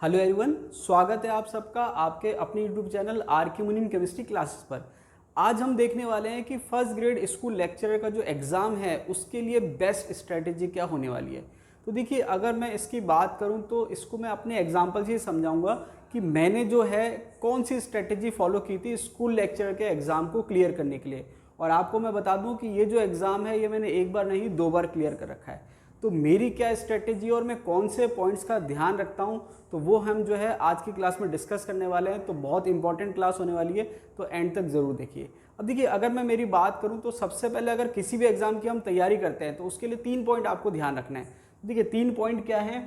Hello everyone, स्वागत है आप सबका आपके अपने यूट्यूब चैनल आर के मुनीन केमिस्ट्री क्लासेस पर। आज हम देखने वाले हैं कि फर्स्ट ग्रेड स्कूल लेक्चरर का जो एग्ज़ाम है उसके लिए बेस्ट स्ट्रेटेजी क्या होने वाली है। तो देखिए, अगर मैं इसकी बात करूं तो इसको मैं अपने एग्जांपल से समझाऊंगा कि मैंने जो है कौन सी स्ट्रेटेजी फॉलो की थी स्कूल लेक्चरर के एग्ज़ाम को क्लियर करने के लिए। और आपको मैं बता दूँ कि ये जो एग्ज़ाम है ये मैंने एक बार नहीं 2 बार क्लियर कर रखा है। तो मेरी क्या स्ट्रेटेजी और मैं कौन से पॉइंट्स का ध्यान रखता हूं, तो वो हम जो है आज की क्लास में डिस्कस करने वाले हैं। तो बहुत इंपॉर्टेंट क्लास होने वाली है, तो एंड तक ज़रूर देखिए। अब देखिए, अगर मैं मेरी बात करूं तो सबसे पहले अगर किसी भी एग्जाम की हम तैयारी करते हैं तो उसके लिए 3 पॉइंट आपको ध्यान रखना है। देखिए 3 पॉइंट क्या है।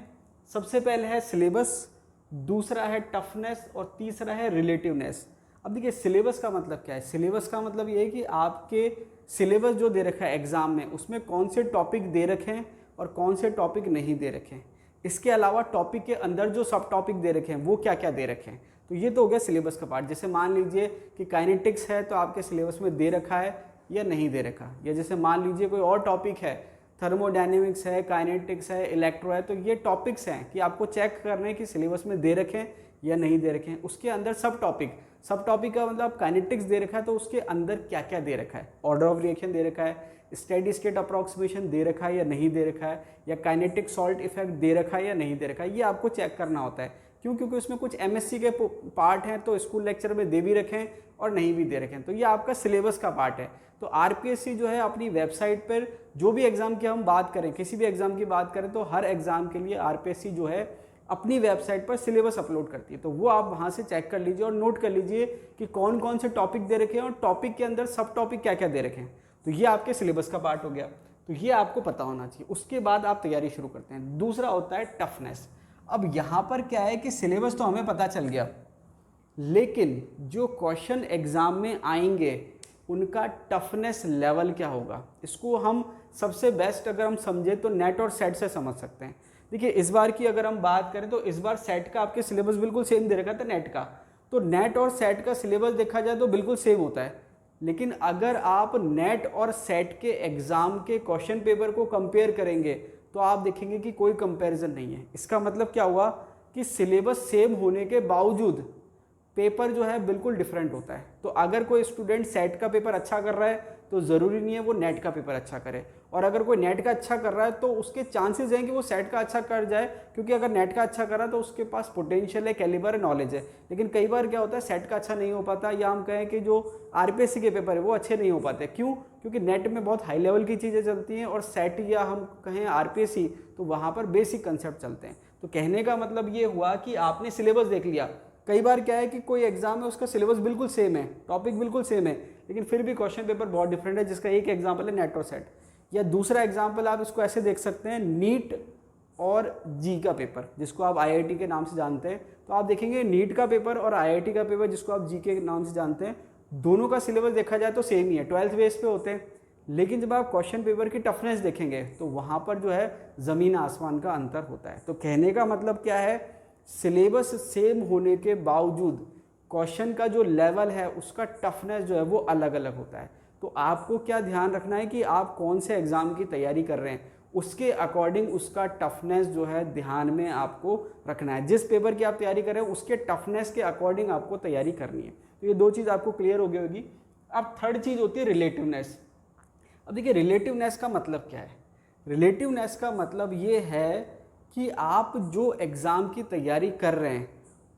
सबसे पहले है सिलेबस, दूसरा है टफनेस और तीसरा है रिलेटिवनेस। अब देखिए, सिलेबस का मतलब क्या है। सिलेबस का मतलब ये है कि आपके सिलेबस जो दे रखा है एग्जाम में उसमें कौन से टॉपिक दे रखे हैं और कौन से टॉपिक नहीं दे रखे हैं। इसके अलावा टॉपिक के अंदर जो सब टॉपिक दे रखे हैं वो क्या क्या दे रखे हैं। तो ये तो हो गया सिलेबस का पार्ट। जैसे मान लीजिए कि काइनेटिक्स है तो आपके सिलेबस में दे रखा है या नहीं दे रखा, या जैसे मान लीजिए कोई और टॉपिक है, थर्मोडायनेमिक्स है, काइनेटिक्स है, इलेक्ट्रो है, तो ये टॉपिक्स हैं कि आपको चेक करने की सिलेबस में दे रखे हैं या नहीं दे रखे हैं। उसके अंदर सब टॉपिक का मतलब काइनेटिक्स दे रखा है तो उसके अंदर क्या क्या दे रखा है। ऑर्डर ऑफ रिएक्शन दे रखा है, स्टेडी स्टेट अप्रॉक्सीमेशन दे रखा है या नहीं दे रखा है, या काइनेटिक सॉल्ट इफेक्ट दे रखा है या नहीं दे रखा है। ये आपको चेक करना होता है। क्यों? क्योंकि उसमें कुछ एमएससी के पार्ट हैं तो स्कूल लेक्चर में दे भी रखे हैं और नहीं भी दे रखे हैं। तो ये आपका सिलेबस का पार्ट है। तो आरपीएससी जो है अपनी वेबसाइट पर जो भी एग्जाम की हम बात करें, किसी भी एग्जाम की बात करें, तो हर एग्जाम के लिए आरपीएससी जो है अपनी वेबसाइट पर सिलेबस अपलोड करती है। तो वो आप वहाँ से चेक कर लीजिए और नोट कर लीजिए कि कौन कौन से टॉपिक दे रखे हैं और टॉपिक के अंदर सब टॉपिक क्या क्या दे रखे हैं। तो ये आपके सिलेबस का पार्ट हो गया, तो ये आपको पता होना चाहिए। उसके बाद आप तैयारी शुरू करते हैं। दूसरा होता है टफनेस। अब यहाँ पर क्या है कि सिलेबस तो हमें पता चल गया, लेकिन जो क्वेश्चन एग्जाम में आएंगे उनका टफनेस लेवल क्या होगा। इसको हम सबसे बेस्ट अगर हम समझे तो नेट और सेट से समझ सकते हैं। देखिए, इस बार की अगर हम बात करें तो इस बार सेट का आपके सिलेबस बिल्कुल सेम दे रखा था नेट का। तो नेट और सेट का सिलेबस देखा जाए तो बिल्कुल सेम होता है, लेकिन अगर आप नेट और सेट के एग्जाम के क्वेश्चन पेपर को कंपेयर करेंगे तो आप देखेंगे कि कोई कंपैरिजन नहीं है। इसका मतलब क्या हुआ कि सिलेबस सेम होने के बावजूद पेपर जो है बिल्कुल डिफरेंट होता है। तो अगर कोई स्टूडेंट सेट का पेपर अच्छा कर रहा है तो ज़रूरी नहीं है वो नेट का पेपर अच्छा करे, और अगर कोई नेट का अच्छा कर रहा है तो उसके चांसेस हैं कि वो सेट का अच्छा कर जाए, क्योंकि अगर नेट का अच्छा कर रहा है तो उसके पास पोटेंशियल है, कैलिबर है, नॉलेज है। लेकिन कई बार क्या होता है सेट का अच्छा नहीं हो पाता, या हम कहें कि जो आरपीएससी के पेपर है वो अच्छे नहीं हो पाते। क्यों? क्योंकि नेट में बहुत हाई लेवल की चीज़ें चलती हैं और सेट या हम कहें आरपीएससी तो वहाँ पर बेसिक कंसेप्ट चलते हैं। तो कहने का मतलब ये हुआ कि आपने सिलेबस देख लिया। कई बार क्या है कि कोई एग्जाम है उसका सिलेबस बिल्कुल सेम है, टॉपिक बिल्कुल सेम है, लेकिन फिर भी क्वेश्चन पेपर बहुत डिफरेंट है, जिसका एक एग्जांपल है नेट और सेट। या दूसरा एग्जांपल आप इसको ऐसे देख सकते हैं, नीट और जी का पेपर जिसको आप आईआईटी के नाम से जानते हैं। तो आप देखेंगे नीट का पेपर और आईआईटी का पेपर जिसको आप जी के नाम से जानते हैं, दोनों का सिलेबस देखा जाए तो सेम ही है, 12th बेस पे होते हैं। लेकिन जब आप क्वेश्चन पेपर की टफनेस देखेंगे तो वहाँ पर जो है ज़मीन आसमान का अंतर होता है। तो कहने का मतलब क्या है, सिलेबस सेम होने के बावजूद क्वेश्चन का जो लेवल है उसका टफनेस जो है वो अलग अलग होता है। तो आपको क्या ध्यान रखना है कि आप कौन से एग्ज़ाम की तैयारी कर रहे हैं, उसके अकॉर्डिंग उसका टफनेस जो है ध्यान में आपको रखना है। जिस पेपर की आप तैयारी कर रहे हैं उसके टफनेस के अकॉर्डिंग आपको तैयारी करनी है। तो ये 2 चीज़ आपको क्लियर हो गई होगी। अब थर्ड चीज़ होती है रिलेटिवनेस। अब देखिए, रिलेटिवनेस का मतलब क्या है। रिलेटिवनेस का मतलब ये है कि आप जो एग्ज़ाम की तैयारी कर रहे हैं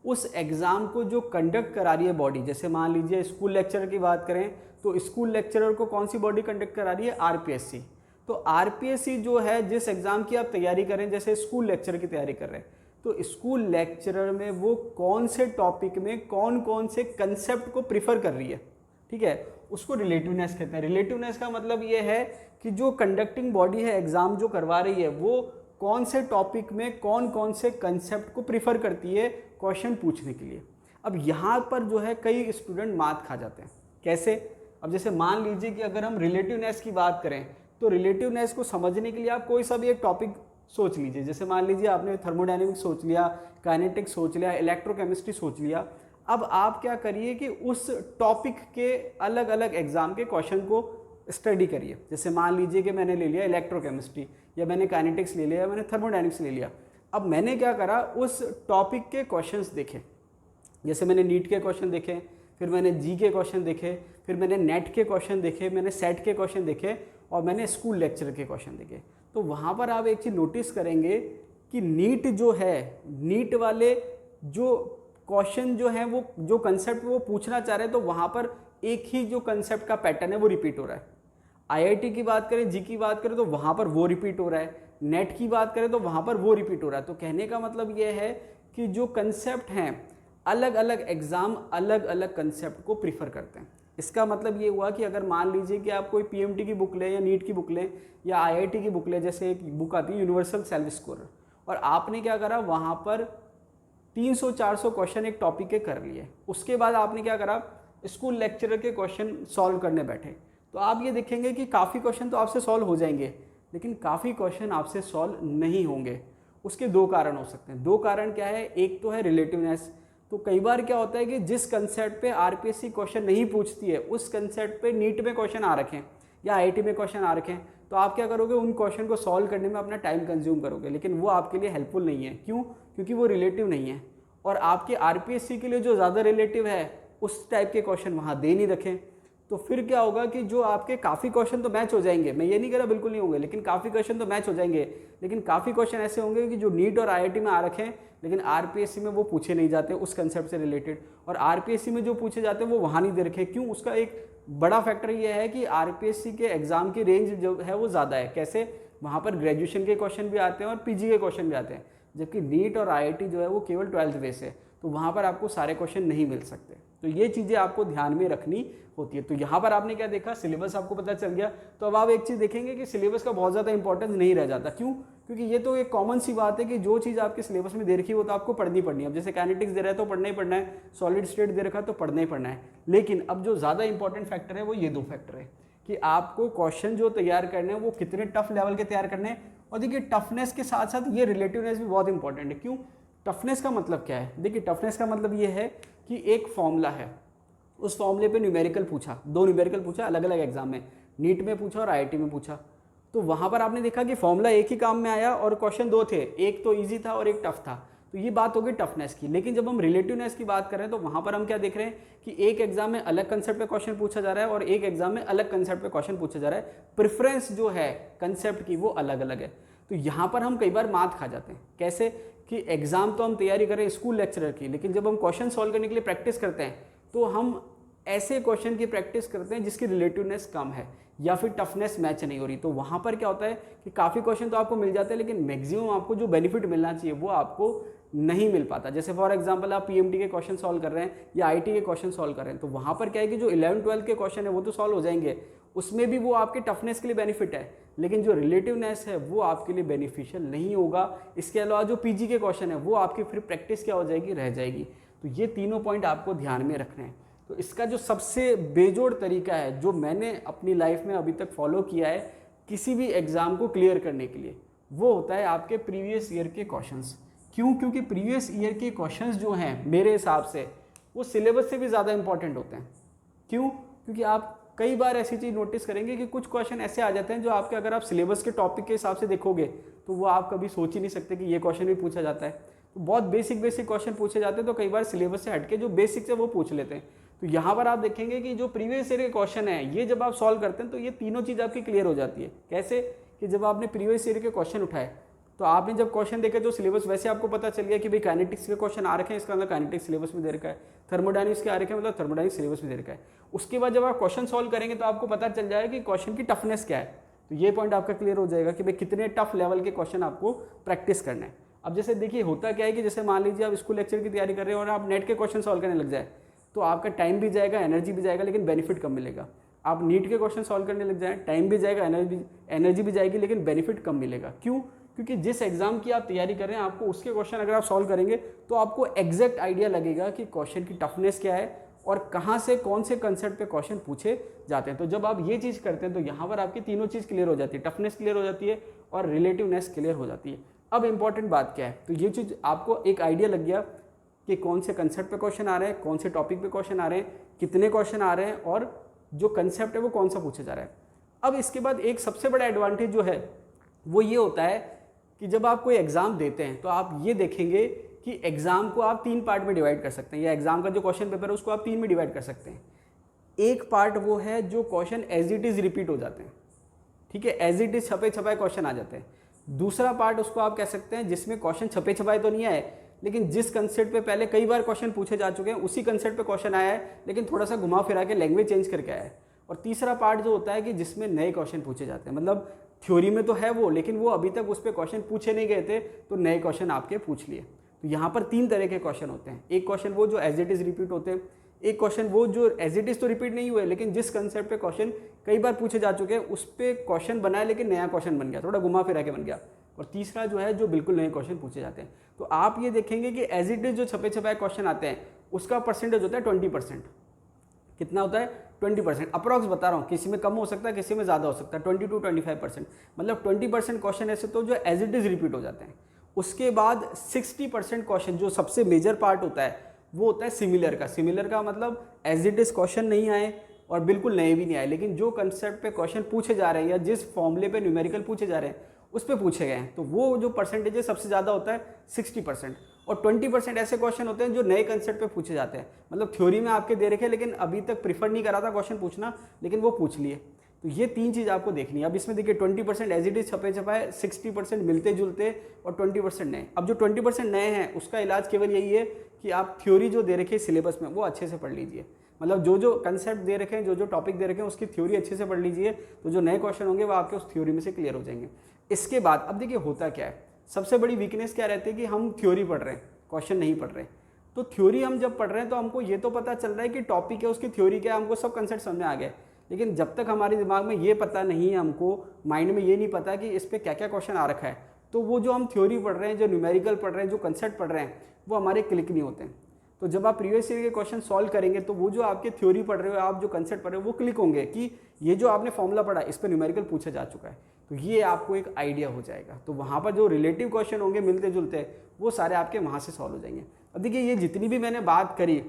उस एग्ज़ाम को जो कंडक्ट करा रही है बॉडी, जैसे मान लीजिए स्कूल लेक्चरर की बात करें तो स्कूल लेक्चरर को कौन सी बॉडी कंडक्ट करा रही है, आरपीएससी। तो आरपीएससी जो है जिस एग्ज़ाम की आप तैयारी कर रहे हैं, जैसे स्कूल लेक्चरर की तैयारी कर रहे हैं, तो स्कूल लेक्चरर में वो कौन से टॉपिक में कौन कौन से कंसेप्ट को प्रीफर कर रही है, ठीक है, उसको रिलेटिवनेस कहते हैं। रिलेटिवनेस का मतलब ये है कि जो कंडक्टिंग बॉडी है एग्ज़ाम जो करवा रही है वो कौन से टॉपिक में कौन कौन से कंसेप्ट को प्रीफर करती है क्वेश्चन पूछने के लिए। अब यहाँ पर जो है कई स्टूडेंट मात खा जाते हैं। कैसे? अब जैसे मान लीजिए कि अगर हम रिलेटिवनेस की बात करें तो रिलेटिवनेस को समझने के लिए आप कोई सा भी एक टॉपिक सोच लीजिए। जैसे मान लीजिए आपने थर्मोडायनेमिक्स सोच लिया, काइनेटिक्स सोच लिया, इलेक्ट्रोकेमिस्ट्री सोच लिया। अब आप क्या करिए कि उस टॉपिक के अलग अलग एग्जाम के क्वेश्चन को स्टडी करिए। जैसे मान लीजिए कि मैंने ले लिया इलेक्ट्रोकेमिस्ट्री, या मैंने काइनेटिक्स ले लिया, या मैंने थर्मोडायनेमिक्स ले लिया। अब मैंने क्या करा, उस टॉपिक के क्वेश्चंस देखे, जैसे मैंने नीट के क्वेश्चन देखे, फिर मैंने जी के क्वेश्चन देखे, फिर मैंने नेट के क्वेश्चन देखे, मैंने सेट के क्वेश्चन देखे और मैंने स्कूल लेक्चर के क्वेश्चन देखे। तो वहाँ पर आप एक चीज़ नोटिस करेंगे कि नीट जो है, नीट वाले जो क्वेश्चन जो है वो जो कंसेप्ट वो पूछना चाह रहे हैं, तो वहाँ पर एक ही जो कंसेप्ट का पैटर्न है वो रिपीट हो रहा है। आईआईटी की बात करें, जी की बात करें तो वहाँ पर वो रिपीट हो रहा है, नेट की बात करें तो वहाँ पर वो रिपीट हो रहा है। तो कहने का मतलब ये है कि जो कंसेप्ट हैं, अलग अलग एग्ज़ाम अलग अलग कंसेप्ट को प्रीफर करते हैं। इसका मतलब ये हुआ कि अगर मान लीजिए कि आप कोई पीएमटी की बुक लें या नीट की बुक लें या आईआईटी की बुक लें, जैसे एक बुक आती है यूनिवर्सल सेल्फ स्कोरर, और आपने क्या करा, वहाँ पर 300-400 क्वेश्चन एक टॉपिक के कर लिए, उसके बाद आपने क्या करा, स्कूल लेक्चरर के क्वेश्चन सॉल्व करने बैठे, तो आप ये देखेंगे कि काफ़ी क्वेश्चन तो आपसे सॉल्व हो जाएंगे, लेकिन काफ़ी क्वेश्चन आपसे सॉल्व नहीं होंगे। उसके दो कारण हो सकते हैं। दो कारण क्या है, एक तो है रिलेटिवनेस। तो कई बार क्या होता है कि जिस कंसेप्ट पे आरपीएससी क्वेश्चन नहीं पूछती है, उस कंसेप्ट पे नीट में क्वेश्चन आ रखे हैं या आईआईटी में क्वेश्चन आ रखे हैं, तो आप क्या करोगे, उन क्वेश्चन को सॉल्व करने में अपना टाइम कंज्यूम करोगे, लेकिन वो आपके लिए हेल्पफुल नहीं है। क्यों? क्योंकि वो रिलेटिव नहीं है, और आपके आरपीएससी के लिए जो ज़्यादा रिलेटिव है उस टाइप के क्वेश्चन वहाँ दे नहीं रखें। तो फिर क्या होगा कि जो आपके काफ़ी क्वेश्चन तो मैच हो जाएंगे, मैं ये नहीं कह रहा बिल्कुल नहीं होंगे, लेकिन काफ़ी क्वेश्चन तो मैच हो जाएंगे, लेकिन काफ़ी क्वेश्चन ऐसे होंगे कि जो नीट और आईआईटी में आ रखे हैं, लेकिन आरपीएससी में वो पूछे नहीं जाते उस कंसेप्ट से रिलेटेड, और आरपीएससी में जो पूछे जाते हैं वो वहाँ नहीं दे रखे। क्यों? उसका एक बड़ा फैक्टर ये है कि आरपीएससी के एग्जाम की रेंज जो है वो ज़्यादा है। कैसे? वहाँ पर ग्रेजुएशन के क्वेश्चन भी आते हैं और पीजी के क्वेश्चन भी आते हैं, जबकि नीट और आईआईटी जो है वो केवल 12th बेस है, तो वहाँ पर आपको सारे क्वेश्चन नहीं मिल सकते। तो ये चीज़ें आपको ध्यान में रखनी होती है। तो यहाँ पर आपने क्या देखा, सिलेबस आपको पता चल गया। तो अब आप एक चीज़ देखेंगे कि सिलेबस का बहुत ज़्यादा इंपॉर्टेंस नहीं रह जाता। क्यों? क्योंकि ये तो एक कॉमन सी बात है कि जो चीज़ आपके सिलेबस में दे रखी है वो तो आपको पढ़नी पड़नी है। अब जैसे काइनेटिक्स दे रहा है तो पढ़ना ही पढ़ना है, सॉलिड स्टेट दे रखा है तो पढ़ना ही पढ़ना है। लेकिन अब जो ज़्यादा इंपॉर्टेंट फैक्टर है वो ये दो फैक्टर है कि आपको क्वेश्चन जो तैयार करने हैं वो कितने टफ लेवल के तैयार करने हैं। और देखिए, टफनेस के साथ साथ ये रिलेटिवनेस भी बहुत इंपॉर्टेंट है। क्यों? टफनेस का मतलब क्या है? देखिए, टफनेस का मतलब ये है कि एक फॉर्मूला है, उस फॉर्मूले पे न्यूमेरिकल पूछा, दो न्यूमेरिकल पूछा अलग अलग एग्जाम में, नीट में पूछा और आईआईटी में पूछा, तो वहाँ पर आपने देखा कि फॉर्मूला एक ही काम में आया और क्वेश्चन दो थे, एक तो ईजी था और एक टफ था। तो ये बात हो गई टफनेस की। लेकिन जब हम रिलेटिवनेस की बात कर रहे हैं तो वहाँ पर हम क्या देख रहे हैं कि एक एग्जाम में अलग कंसेप्ट पे क्वेश्चन पूछा जा रहा है और एक एग्जाम में अलग कंसेप्ट पे क्वेश्चन पूछा जा रहा है। प्रेफरेंस जो है कंसेप्ट की वो अलग अलग है। तो यहाँ पर हम कई बार मात खा जाते हैं। कैसे? कि एग्जाम तो हम तैयारी करें स्कूल लेक्चरर की, लेकिन जब हम क्वेश्चन सॉल्व करने के लिए प्रैक्टिस करते हैं तो हम ऐसे क्वेश्चन की प्रैक्टिस करते हैं जिसकी रिलेटिवनेस कम है या फिर टफनेस मैच नहीं हो रही। तो वहाँ पर क्या होता है कि काफ़ी क्वेश्चन तो आपको मिल जाते हैं, लेकिन मैक्सिमम आपको जो बेनिफिट मिलना चाहिए वो आपको नहीं मिल पाता। जैसे फॉर एग्जांपल आप पीएमटी के क्वेश्चन सॉल्व कर रहे हैं या आईटी के क्वेश्चन सॉल्व कर रहे हैं, तो वहाँ पर क्या है कि जो 11th-12th के क्वेश्चन है वो तो सॉल्व हो जाएंगे, उसमें भी वो आपके टफनेस के लिए बेनिफिट है, लेकिन जो रिलेटिवनेस है वो आपके लिए बेनिफिशियल नहीं होगा। इसके अलावा जो पीजी के क्वेश्चन है वो आपकी फिर प्रैक्टिस क्या हो जाएगी, रह जाएगी। तो ये तीनों पॉइंट आपको ध्यान में रखने हैं। तो इसका जो सबसे बेजोड़ तरीका है जो मैंने अपनी लाइफ में अभी तक फॉलो किया है किसी भी एग्जाम को क्लियर करने के लिए, वो होता है आपके प्रीवियस ईयर के क्वेश्चंस। क्यों? क्योंकि प्रीवियस ईयर के क्वेश्चंस जो हैं मेरे हिसाब से वो सिलेबस से भी ज़्यादा इंपॉर्टेंट होते हैं। क्यों? क्योंकि आप कई बार ऐसी चीज़ नोटिस करेंगे कि कुछ क्वेश्चन ऐसे आ जाते हैं जो आपके, अगर आप सिलेबस के टॉपिक के हिसाब से देखोगे तो वो आप कभी सोच ही नहीं सकते कि ये क्वेश्चन भी पूछा जाता है। तो बहुत बेसिक क्वेश्चन पूछे जाते हैं, तो कई बार सिलेबस से हटके जो बेसिक है वो पूछ लेते हैं। तो यहाँ पर आप देखेंगे कि जो प्रीवियस ईयर के क्वेश्चन है ये जब आप सॉल्व करते हैं तो ये तीनों चीज़ आपकी क्लियर हो जाती है। कैसे? कि जब आपने प्रीवियस ईयर के क्वेश्चन उठाए तो आपने जब क्वेश्चन देखे तो सिलेबस वैसे आपको पता चल गया कि भाई काइनेटिक्स के क्वेश्चन आ रखे हैं, इसका मतलब काइनेटिक्स सिलेबस में दे रखा है, थर्मोडायनामिक्स के आ रखे हैं मतलब थर्मोडायनामिक्स सिलेबस में दे रखा है। उसके बाद जब आप क्वेश्चन सॉल्व करेंगे तो आपको पता चल जाएगा कि क्वेश्चन की टफनेस क्या है। तो ये पॉइंट आपका क्लियर हो जाएगा कि भाई कितने टफ लेवल के क्वेश्चन आपको प्रैक्टिस करना है। अब जैसे देखिए होता क्या है कि जैसे मान लीजिए आप स्कूल लेक्चर की तैयारी कर रहे हैं और आप नेट के क्वेश्चन सॉल्व करने लग जाए तो आपका टाइम भी जाएगा, एनर्जी भी जाएगा, लेकिन बेनिफिट कम मिलेगा। आप नीट के क्वेश्चन सॉल्व करने लग जाए, टाइम भी जाएगा, एनर्जी भी जाएगी, लेकिन बेनिफिट कम मिलेगा। क्यों? क्योंकि जिस एग्जाम की आप तैयारी कर रहे हैं आपको उसके क्वेश्चन अगर आप सॉल्व करेंगे तो आपको एग्जैक्ट आइडिया लगेगा कि क्वेश्चन की टफनेस क्या है और कहाँ से कौन से कंसेप्ट पे क्वेश्चन पूछे जाते हैं। तो जब आप ये चीज़ करते हैं तो यहाँ पर आपकी तीनों चीज़ क्लियर हो जाती है, टफनेस क्लियर हो जाती है और रिलेटिवनेस क्लियर हो जाती है। अब इंपॉर्टेंट बात क्या है, तो ये चीज़ आपको एक आइडिया लग गया कि कौन से कंसेप्ट पे क्वेश्चन आ रहे हैं, कौन से टॉपिक पे क्वेश्चन आ रहे हैं, कितने क्वेश्चन आ रहे हैं और जो कंसेप्ट है वो कौन सा पूछा जा रहा है। अब इसके बाद एक सबसे बड़ा एडवांटेज जो है वो ये होता है कि जब आप कोई एग्ज़ाम देते हैं तो आप ये देखेंगे कि एग्ज़ाम को आप 3 पार्ट में डिवाइड कर सकते हैं, या एग्ज़ाम का जो क्वेश्चन पेपर है उसको आप 3 में डिवाइड कर सकते हैं। एक पार्ट वो है जो question as it is repeat हो जाते हैं, ठीक है, एज इट इज़ छपे छपाए क्वेश्चन आ जाते हैं। दूसरा पार्ट उसको आप कह सकते हैं जिसमें क्वेश्चन छपे छपाए तो नहीं आए, लेकिन जिस कंसेप्ट पे पहले कई बार क्वेश्चन पूछे जा चुके हैं उसी कंसेप्ट पे क्वेश्चन आया है, लेकिन थोड़ा सा घुमा फिरा के लैंग्वेज चेंज करके आया है। और तीसरा पार्ट जो होता है कि जिसमें नए क्वेश्चन पूछे जाते हैं, मतलब थ्योरी में तो है वो, लेकिन वो अभी तक उस पर क्वेश्चन पूछे नहीं गए थे, तो नए क्वेश्चन आपके पूछ लिए। तो यहाँ पर 3 तरह के क्वेश्चन होते हैं। एक क्वेश्चन वो जो एज इट इज़ रिपीट होते हैं, एक क्वेश्चन वो जो एज इट इज़ तो रिपीट नहीं हुए, लेकिन जिस कंसेप्ट पे क्वेश्चन कई बार पूछे जा चुके हैं उस पर क्वेश्चन बनाया लेकिन नया क्वेश्चन बन गया, थोड़ा घुमा फिरा के बन गया। और तीसरा जो है जो बिल्कुल नए क्वेश्चन पूछे जाते हैं। तो आप ये देखेंगे कि एज इट इज़ जो छपे छपाए क्वेश्चन आते हैं उसका परसेंटेज होता है 20%। कितना होता है? 20%। अप्रॉक्स बता रहा हूँ, किसी में कम हो सकता है, किसी में ज़्यादा हो सकता है, 20 to 25%। मतलब 20% क्वेश्चन ऐसे तो जो एज इट इज़ रिपीट हो जाते हैं। उसके बाद 60% क्वेश्चन जो सबसे मेजर पार्ट होता है वो होता है सिमिलर का। सिमिलर का मतलब एज इट इज़ क्वेश्चन नहीं आए और बिल्कुल नए भी नहीं आए, लेकिन जो कंसेप्ट पे क्वेश्चन पूछे जा रहे हैं या जिस फॉर्मूले पे न्यूमेरिकल पूछे जा रहे हैं उस पे पूछे गए हैं, तो वो जो परसेंटेज है सबसे ज़्यादा होता है 60%। और 20% ऐसे क्वेश्चन होते हैं जो नए कंसेप्ट पे पूछे जाते हैं, मतलब थ्योरी में आपके दे रखे हैं लेकिन अभी तक प्रीफर नहीं करा था क्वेश्चन पूछना, लेकिन वो पूछ लिए। तो ये 3 चीज़ आपको देखनी है। अब इसमें देखिए 20% एज इट इज़ छपे छपाए, 60% मिलते जुलते और 20% नए। अब जो 20% नए हैं उसका इलाज केवल यही है कि आप थ्योरी जो दे रखे हैं सिलेबस में वो अच्छे से पढ़ लीजिए, मतलब जो जो कंसेप्ट दे रखे हैं, जो जो टॉपिक दे रखे हैं उसकी थ्योरी अच्छे से पढ़ लीजिए, तो जो नए क्वेश्चन होंगे वो आपके उस थ्योरी में से क्लियर हो जाएंगे। इसके बाद अब देखिए होता क्या है, सबसे बड़ी वीकनेस क्या रहती है कि हम थ्योरी पढ़ रहे हैं, क्वेश्चन नहीं पढ़ रहे। तो थ्योरी हम जब पढ़ रहे हैं तो हमको ये तो पता चल रहा है कि टॉपिक है, उसकी थ्योरी क्या है, हमको सब कंसेप्ट समझ में आ गए, लेकिन जब तक हमारे दिमाग में ये पता नहीं है, हमको माइंड में ये नहीं पता कि इस पर क्या क्या क्वेश्चन आ रखा है, तो वो जो हम थ्योरी पढ़ रहे हैं, जो न्यूमेरिकल पढ़ रहे हैं, जो कंसेप्ट पढ़ रहे हैं, वो हमारे क्लिक नहीं होते हैं। तो जब आप प्रीवियस ईयर के क्वेश्चन सॉल्व करेंगे तो वो जो आपके थ्योरी पढ़ रहे हो, आप जो कंसेप्ट पढ़ रहे हो, वो क्लिक होंगे कि ये जो आपने फॉर्मूला पढ़ा इस पर न्यूमेरिकल पूछा जा चुका है, तो ये आपको एक आइडिया हो जाएगा। तो वहाँ पर जो रिलेटिव क्वेश्चन होंगे मिलते जुलते, वो सारे आपके वहाँ से सॉल्व हो जाएंगे। अब देखिए ये जितनी भी मैंने बात करी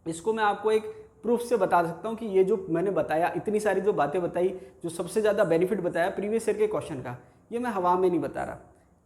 इसको मैं आपको एक प्रूफ से बता सकता हूँ कि ये जो मैंने बताया, इतनी सारी जो बातें बताई, जो सबसे ज़्यादा बेनिफिट बताया प्रीवियस ईयर के क्वेश्चन का, ये मैं हवा में नहीं बता रहा।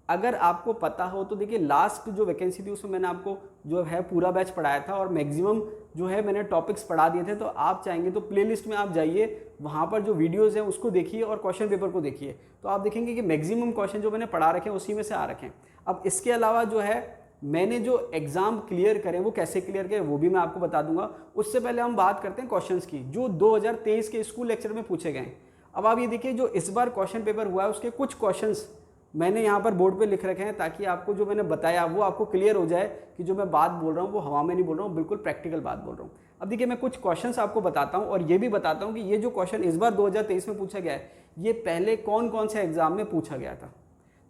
अगर आपको पता हो तो देखिए लास्ट जो वैकेंसी थी उसमें मैंने आपको जो है पूरा बैच पढ़ाया था और मैक्सिमम जो है मैंने टॉपिक्स पढ़ा दिए थे। तो आप चाहेंगे तो प्लेलिस्ट में आप जाइए, वहाँ पर जो वीडियोज़ हैं उसको देखिए और क्वेश्चन पेपर को देखिए, तो आप देखेंगे कि मैक्सिमम क्वेश्चन जो मैंने पढ़ा रखे हैं उसी में से आ रखे हैं। अब इसके अलावा जो है मैंने जो एग्ज़ाम क्लियर करें वो कैसे क्लियर करें वो भी मैं आपको बता दूंगा। उससे पहले हम बात करते हैं क्वेश्चंस की जो 2023 के स्कूल लेक्चर में पूछे गए। अब आप ये देखिए जो इस बार क्वेश्चन पेपर हुआ है उसके कुछ क्वेश्चंस मैंने यहाँ पर बोर्ड पे लिख रखे हैं ताकि आपको जो मैंने बताया वो आपको क्लियर हो जाए कि जो मैं बात बोल रहा हूँ वो हवा में नहीं बोल रहा हूँ, बिल्कुल प्रैक्टिकल बात बोल रहा हूँ। अब देखिए मैं कुछ क्वेश्चंस आपको बताता हूँ और ये भी बताता हूँ कि ये जो क्वेश्चन इस बार 2023 में पूछा गया है ये पहले कौन कौन से एग्जाम में पूछा गया था।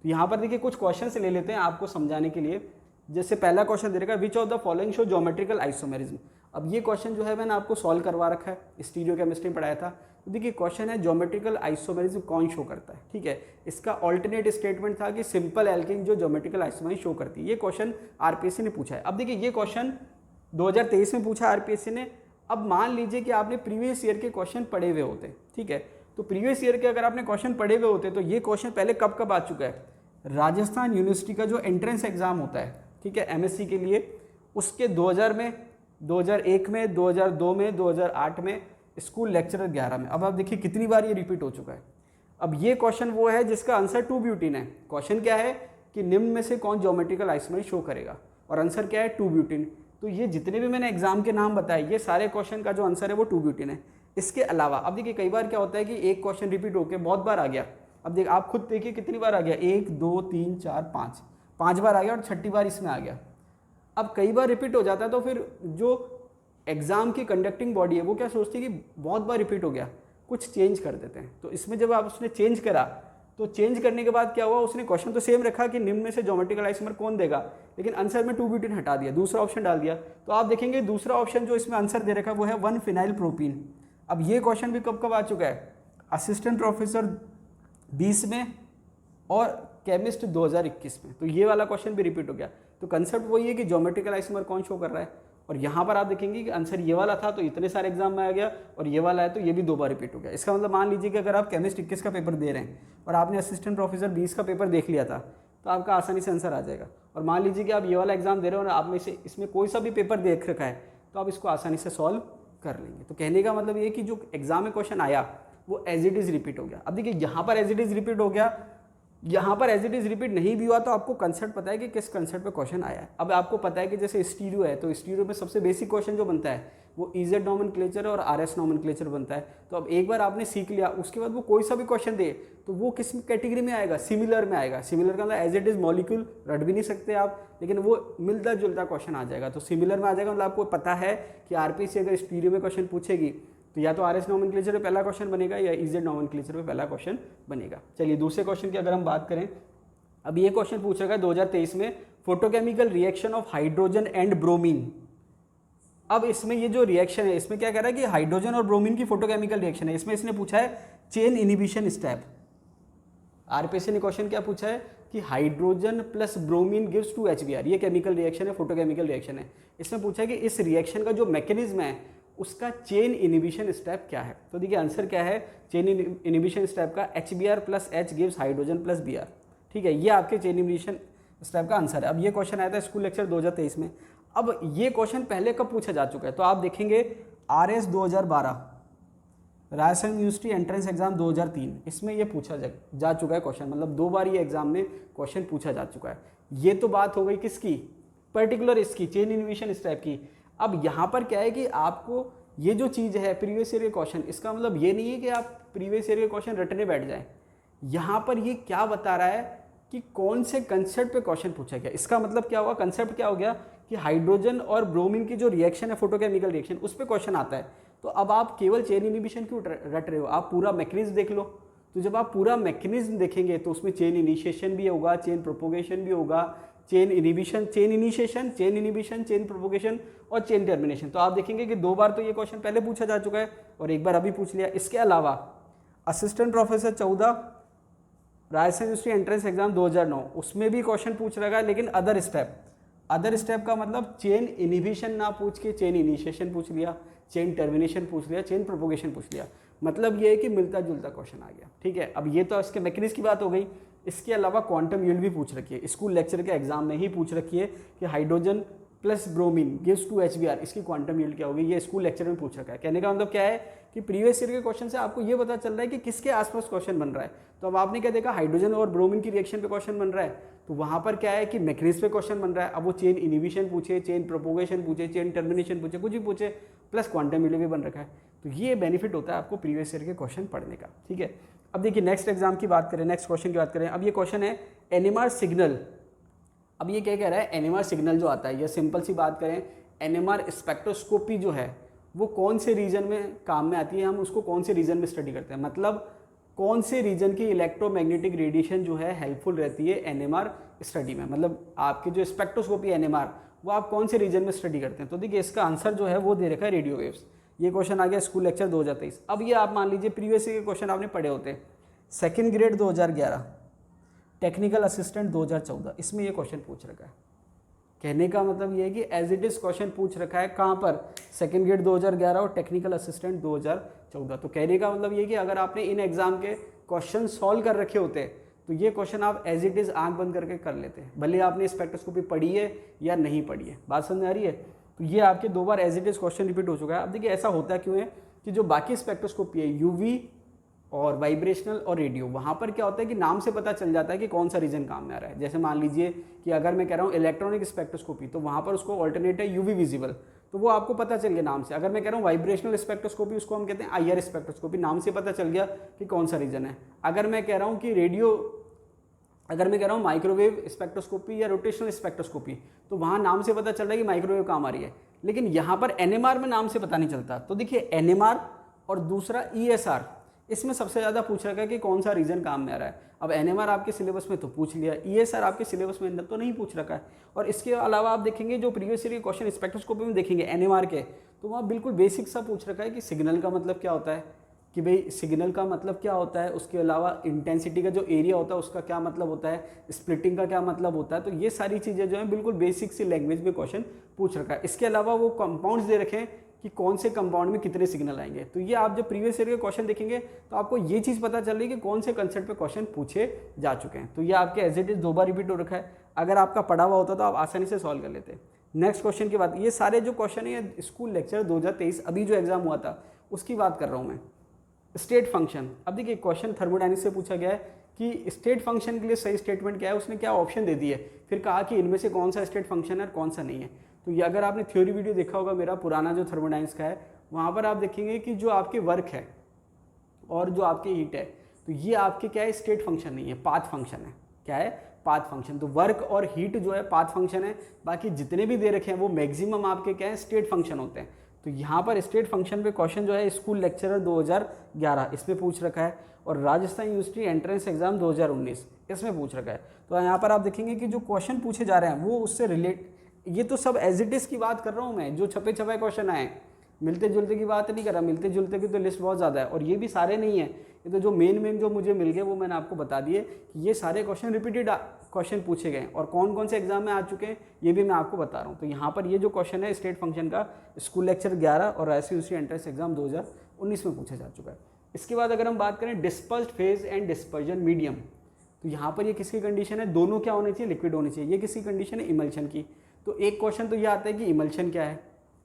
तो यहाँ पर देखिए कुछ क्वेश्चन ले लेते हैं आपको समझाने के लिए। जैसे पहला क्वेश्चन दे रखा है which of the following show geometrical isomerism. अब ये क्वेश्चन जो है मैंने आपको सॉल्व करवा रखा है, स्टीरियो केमिस्ट्री में पढ़ाया था। तो देखिए क्वेश्चन है ज्योमेट्रिकल आइसोमेरिज्म कौन शो करता है, ठीक है। इसका ऑल्टरनेट स्टेटमेंट था कि सिंपल एल्केन जो ज्योमेट्रिकल आइसोमेरिज्म शो करती है। ये क्वेश्चन आरपीएससी ने पूछा है। अब देखिए ये क्वेश्चन 2023 में पूछा आरपीएससी ने। अब मान लीजिए कि आपने प्रीवियस ईयर के क्वेश्चन पढ़े हुए होते, ठीक है। तो प्रीवियस ईयर के अगर आपने क्वेश्चन पढ़े हुए होते तो ये क्वेश्चन पहले कब कब आ चुका है, राजस्थान यूनिवर्सिटी का जो एंट्रेंस एग्जाम होता है, ठीक है, एमएससी के लिए, उसके 2000 में, 2001 में, 2002 में, 2008 में, स्कूल लेक्चरर 11 में। अब आप देखिए कितनी बार ये रिपीट हो चुका है। अब ये क्वेश्चन वो है जिसका आंसर 2 ब्यूटीन है। क्वेश्चन क्या है कि निम्न में से कौन ज्योमेट्रिकल आइसोमेरिज्म शो करेगा, और आंसर क्या है 2 ब्यूटीन। तो ये जितने भी मैंने एग्जाम के नाम बताए ये सारे क्वेश्चन का जो आंसर है वो 2 ब्यूटीन है। इसके अलावा अब देखिए कई बार क्या होता है कि एक क्वेश्चन रिपीट होकर बहुत बार आ गया। अब देखिए आप खुद देखिए कितनी बार आ गया, 1 2 3 4 5 बार आ गया और छठी बार इसमें आ गया। अब कई बार रिपीट हो जाता है तो फिर जो एग्ज़ाम की कंडक्टिंग बॉडी है वो क्या सोचती है कि बहुत बार रिपीट हो गया, कुछ चेंज कर देते हैं। तो इसमें जब आप उसने चेंज करा तो चेंज करने के बाद क्या हुआ, उसने क्वेश्चन तो सेम रखा कि निम्न में से ज्योमेट्रिकल आइसोमर कौन देगा, लेकिन आंसर में 2 ब्यूटीन हटा दिया, दूसरा ऑप्शन डाल दिया। तो आप देखेंगे दूसरा ऑप्शन जो इसमें आंसर दे रखा है वो है 1 फिनाइल प्रोपीन। अब ये क्वेश्चन भी कब कब आ चुका है, असिस्टेंट प्रोफेसर 20 में और केमिस्ट 2021 में। तो ये वाला क्वेश्चन भी रिपीट हो गया। तो कंसेप्ट वही है कि ज्योमेट्रिकल आइसोमर कौन शो कर रहा है, और यहाँ पर आप देखेंगे कि आंसर ये वाला था तो इतने सारे एग्जाम में आ गया, और ये वाला है तो ये भी 2 बार रिपीट हो गया। इसका मतलब मान लीजिए कि अगर आप केमिस्ट 21 का पेपर दे रहे हैं और आपने असिस्टेंट प्रोफेसर 20 का पेपर देख लिया था, तो आपका आसानी से आंसर आ जाएगा। और मान लीजिए कि आप ये वाला एग्जाम दे रहे हो और आप में से इसमें कोई सा भी पेपर देख रखा है तो आप इसको आसानी से सॉल्व कर लेंगे। तो कहने का मतलब ये कि जो एग्जाम में क्वेश्चन आया वो एज इट इज़ रिपीट हो गया। अब देखिए यहाँ पर एज इट इज़ रिपीट हो गया, यहाँ पर एज इट इज़ रिपीट नहीं भी हुआ तो आपको कंसेप्ट पता है कि किस कंसेप्ट पे क्वेश्चन आया है। अब आपको पता है कि जैसे स्टीरियो है तो स्टीरियो में सबसे बेसिक क्वेश्चन जो बनता है वो इजेड नॉमेनक्लेचर और आरएस नॉमेनक्लेचर बनता है। तो अब एक बार आपने सीख लिया, उसके बाद वो कोई सा भी क्वेश्चन दे तो वो किस कैटेगरी में आएगा, सिमिलर में आएगा। सिमिलर का मतलब एज इट इज़ मॉलिक्यूल रट भी नहीं सकते आप, लेकिन वो मिलता जुलता क्वेश्चन आ जाएगा। तो सिमिलर में आ जाएगा, मतलब आपको पता है कि आरपीसी अगर स्टीरियो में क्वेश्चन पूछेगी तो या तो आरएस नॉमेनक्लेचर पे पहला क्वेश्चन बनेगा या इजेड नॉमेनक्लेचर पे पहला क्वेश्चन बनेगा। चलिए दूसरे क्वेश्चन की अगर हम बात करें, अब ये क्वेश्चन पूछा गया 2023 में, photochemical reaction of hydrogen and bromine. अब इसमें ये जो रिएक्शन है इसमें क्या कह रहा है कि हाइड्रोजन और ब्रोमीन की फोटोकेमिकल रिएक्शन है। इसमें इसने पूछा है चेन इनिबिशन स्टेप। आरपीसी ने क्वेश्चन क्या पूछा है कि hydrogen plus bromine gives 2HBr, ये केमिकल रिएक्शन है, फोटोकेमिकल रिएक्शन है। इसमें पूछा है कि इस रिएक्शन का जो मैकेनिज्म है उसका चेन इनिबिशन स्टेप क्या है। तो देखिए आंसर क्या है, चेन इनिबिशन स्टेप का HBr plus H gives hydrogen plus Br। ठीक है, ये आपके चेन इनिबिशन स्टेप का आंसर है। अब ये क्वेश्चन आया था स्कूल लेक्चर 2023 में। अब ये क्वेश्चन पहले कब पूछा जा चुका है, तो आप देखेंगे RS 2012 Rajasthan university entrance exam 2003, इसमें ये पूछा जा चुका है क्वेश्चन, मतलब 2 बार ये एग्जाम में क्वेश्चन पूछा जा चुका है। ये तो बात हो गई किसकी, पर्टिकुलर इसकी चेन इनिबिशन स्टेप की। अब यहाँ पर क्या है कि आपको ये जो चीज़ है प्रीवियस ईयर के क्वेश्चन, इसका मतलब ये नहीं है कि आप प्रीवियस ईयर के क्वेश्चन रटने बैठ जाएं। यहाँ पर ये क्या बता रहा है कि कौन से कंसेप्ट पे क्वेश्चन पूछा गया। इसका मतलब क्या हुआ, कंसेप्ट क्या हो गया कि हाइड्रोजन और ब्रोमीन की जो रिएक्शन है फोटोकेमिकल रिएक्शन, उस पर क्वेश्चन आता है। तो अब आप केवल चेन इनिबिशन क्यों रट रहे हो, आप पूरा मैकेनिज्म देख लो। तो जब आप पूरा मैकेनिज्म देखेंगे तो उसमें चेन इनिशिएशन भी होगा, चेन प्रोपोगेशन भी होगा, chain inhibition, chain initiation, chain inhibition, chain propagation और चेन टर्मिनेशन। तो आप देखेंगे कि 2 बार तो ये क्वेश्चन पहले पूछा जा चुका है और एक बार अभी पूछ लिया। इसके अलावा assistant professor 14 Rajasthan university entrance exam 2009, उसमें भी क्वेश्चन पूछ रखा है, लेकिन अदर स्टेप का मतलब चेन इनिबिशन ना पूछ के चेन इनिशिएशन पूछ लिया, चेन टर्मिनेशन पूछ लिया, चेन प्रोपोगेशन पूछ लिया। मतलब ये है कि मिलता जुलता क्वेश्चन आ गया। ठीक है, अब ये तो इसके मैकेनिज्म की बात हो गई। इसके अलावा क्वांटम यील्ड भी पूछ रखी है, स्कूल लेक्चर के एग्जाम में ही पूछ रखी है कि hydrogen plus bromine gives 2HBr, इसकी क्वांटम यील्ड क्या होगी, ये स्कूल लेक्चर में पूछ रखा है। कहने का मतलब क्या है कि प्रीवियस ईयर के क्वेश्चन से आपको ये पता चल रहा है कि किसके आसपास क्वेश्चन बन रहा है। तो अब आपने क्या देखा, हाइड्रोजन और ब्रोमीन की रिएक्शन पे क्वेश्चन बन रहा है, तो वहाँ पर क्या है कि मैकेनिज्म पे क्वेश्चन बन रहा है। अब वो चेन इनिबिशन पूछे, चेन प्रोपोगेशन पूछे, चेन टर्मिनेशन पूछे, कुछ भी पूछे, प्लस क्वांटम यील्ड भी बन रखा है। तो ये बेनिफिट होता है आपको प्रीवियस ईयर के क्वेश्चन पढ़ने का। ठीक है, अब देखिए नेक्स्ट एग्जाम की बात करें, नेक्स्ट क्वेश्चन की बात करें। अब ये क्वेश्चन है NMR सिग्नल। अब ये क्या कह रहा है, NMR सिग्नल जो आता है, ये सिंपल सी बात करें, NMR स्पेक्ट्रोस्कोपी जो है वो कौन से रीजन में काम में आती है, हम उसको कौन से रीजन में स्टडी करते हैं, मतलब कौन से रीजन की इलेक्ट्रोमैग्नेटिक रेडिएशन जो है हेल्पफुल रहती है NMR स्टडी में। मतलब आपकी जो स्पेक्ट्रोस्कोपी NMR वो आप कौन से रीजन में स्टडी करते हैं। तो देखिए इसका आंसर जो है वो दे रखा है रेडियो वेव्स। ये क्वेश्चन आ गया स्कूल लेक्चर 2023। अब ये आप मान लीजिए प्रीवियस ईयर के क्वेश्चन आपने पढ़े होते हैं, 2nd ग्रेड 2011, टेक्निकल असिस्टेंट 2014, इसमें ये क्वेश्चन पूछ रखा है। कहने का मतलब ये है कि एज इट इज़ क्वेश्चन पूछ रखा है कहाँ पर, 2nd ग्रेड 2011 और टेक्निकल असिस्टेंट 2014। तो कहने का मतलब ये कि अगर आपने इन एग्जाम के क्वेश्चन सॉल्व कर रखे होते हैं तो ये क्वेश्चन आप एज इट इज़ आंख बंद करके कर लेते हैं, भले आपने स्पेक्ट्रोस्कोपी पढ़ी है या नहीं पढ़ी है। बात समझ आ रही है। तो ये आपके 2 बार as it is question repeat हो चुका है। अब देखिए ऐसा होता क्यों है कि जो बाकी स्पेक्ट्रोस्कोपी है UV और वाइब्रेशनल और रेडियो, वहाँ पर क्या होता है कि नाम से पता चल जाता है कि कौन सा रीजन काम में आ रहा है। जैसे मान लीजिए कि अगर मैं कह रहा हूँ इलेक्ट्रॉनिक स्पेक्ट्रोस्कोपी, तो वहाँ पर उसको ऑल्टरनेट है UV विजिबल, तो वो आपको पता चल गया नाम से। अगर मैं कह रहा हूँ वाइब्रेशनल स्पेक्ट्रोस्कोपी, उसको हम कहते हैं IR स्पेक्ट्रोस्कोपी, नाम से पता चल गया कि कौन सा रीजन है। अगर मैं कह रहा हूँ कि अगर मैं कह रहा हूँ माइक्रोवेव स्पेक्ट्रोस्कोपी या रोटेशनल स्पेक्ट्रोस्कोपी, तो वहाँ नाम से पता चल रहा है कि माइक्रोवेव काम आ रही है। लेकिन यहाँ पर NMR में नाम से पता नहीं चलता। तो देखिए NMR और दूसरा ESR, इसमें सबसे ज़्यादा पूछ रखा है कि कौन सा रीजन काम में आ रहा है। अब NMR आपके सिलेबस में तो पूछ लिया, ESR आपके सिलेबस में तो नहीं पूछ रखा है। और इसके अलावा आप देखेंगे जो प्रीवियस ईयर के क्वेश्चन स्पेक्ट्रोस्कोपी में देखेंगे NMR के, तो वहाँ बिल्कुल बेसिक सा पूछ रखा है कि सिग्नल का मतलब क्या होता है, कि भाई सिग्नल का मतलब क्या होता है, उसके अलावा इंटेंसिटी का जो एरिया होता है उसका क्या मतलब होता है, स्प्लिटिंग का क्या मतलब होता है। तो ये सारी चीज़ें जो हैं बिल्कुल बेसिक सी लैंग्वेज में क्वेश्चन पूछ रखा है। इसके अलावा वो कंपाउंड्स दे रखे हैं कि कौन से कंपाउंड में कितने सिग्नल आएंगे। तो ये आप जब प्रीवियस ईयर के क्वेश्चन देखेंगे तो आपको ये चीज़ पता चल रही है कि कौन से कंसेप्ट पे क्वेश्चन पूछे जा चुके हैं। तो ये आपके एज इट इज 2 बार रिपीट हो रखा है। अगर आपका पढ़ा हुआ होता तो आप आसानी से सॉल्व कर लेते। नेक्स्ट क्वेश्चन की बात, ये सारे जो क्वेश्चन है ये स्कूल लेक्चर 2023 अभी जो एग्जाम हुआ था उसकी बात कर रहा हूँ मैं। स्टेट फंक्शन, अब देखिए क्वेश्चन थर्मोडायनेमिक्स से पूछा गया है कि स्टेट फंक्शन के लिए सही स्टेटमेंट क्या है, उसने क्या ऑप्शन दे दिए, फिर कहा कि इनमें से कौन सा स्टेट फंक्शन है और कौन सा नहीं है। तो ये अगर आपने थ्योरी वीडियो देखा होगा मेरा पुराना जो थर्मोडायनेमिक्स का है, वहाँ पर आप देखेंगे कि जो आपके वर्क है और जो आपकी हीट है, तो ये आपके क्या है, स्टेट फंक्शन नहीं है, पाथ फंक्शन है। क्या है, पाथ फंक्शन। तो वर्क और हीट जो है पाथ फंक्शन है, बाकी जितने भी दे रखे हैं वो मैक्सिमम आपके क्या है, स्टेट फंक्शन होते हैं। तो यहाँ पर स्टेट फंक्शन पे क्वेश्चन जो है स्कूल लेक्चरर 2011 इसमें पूछ रखा है, और राजस्थान यूनिवर्सिटी एंट्रेंस एग्जाम 2019 इसमें पूछ रखा है। तो यहाँ पर आप देखेंगे कि जो क्वेश्चन पूछे जा रहे हैं वो उससे रिलेट, ये तो सब एज इट इज़ की बात कर रहा हूँ मैं, जो छपे छपे क्वेश्चन आए, मिलते जुलते की बात नहीं कर रहा। मिलते जुलते की तो लिस्ट बहुत ज़्यादा है, और ये भी सारे नहीं है, ये तो जो मेन जो मुझे मिल गए वो मैंने आपको बता दिए कि ये सारे क्वेश्चन रिपीटेड क्वेश्चन पूछे गए और कौन कौन से एग्जाम में आ चुके हैं ये भी मैं आपको बता रहा हूँ। तो यहाँ पर ये जो क्वेश्चन है स्टेट फंक्शन का स्कूल लेक्चर 11 और राजस्थान यूनिवर्सिटी एंट्रेंस एग्जाम 2019 में पूछा जा चुका है। इसके बाद अगर हम बात करें dispersed phase and dispersion medium, तो यहाँ पर ये किसकी कंडीशन है, दोनों क्या होने चाहिए, लिक्विड होनी चाहिए। ये किसकी कंडीशन है, इमल्शन की। तो एक क्वेश्चन तो ये आता है कि इमल्शन क्या है,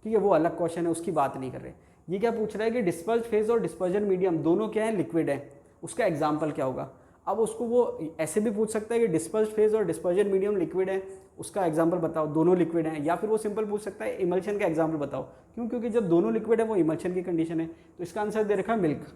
ठीक है, वो अलग क्वेश्चन है, उसकी बात नहीं कर रहे। ये क्या पूछ रहा है कि डिस्पर्स्ड फेज और डिस्पर्जन मीडियम दोनों क्या है, लिक्विड है, उसका एग्जाम्पल क्या होगा। अब उसको वो ऐसे भी पूछ सकता है कि डिस्पर्स्ड फेज और डिस्पर्जन मीडियम लिक्विड है, उसका एग्जाम्पल बताओ, दोनों लिक्विड हैं। या फिर वो सिंपल पूछ सकता है इमल्शन का एग्जाम्पल बताओ, क्यों, क्योंकि जब दोनों लिक्विड है वो इमल्शन की कंडीशन है। तो इसका आंसर दे रखा है मिल्क।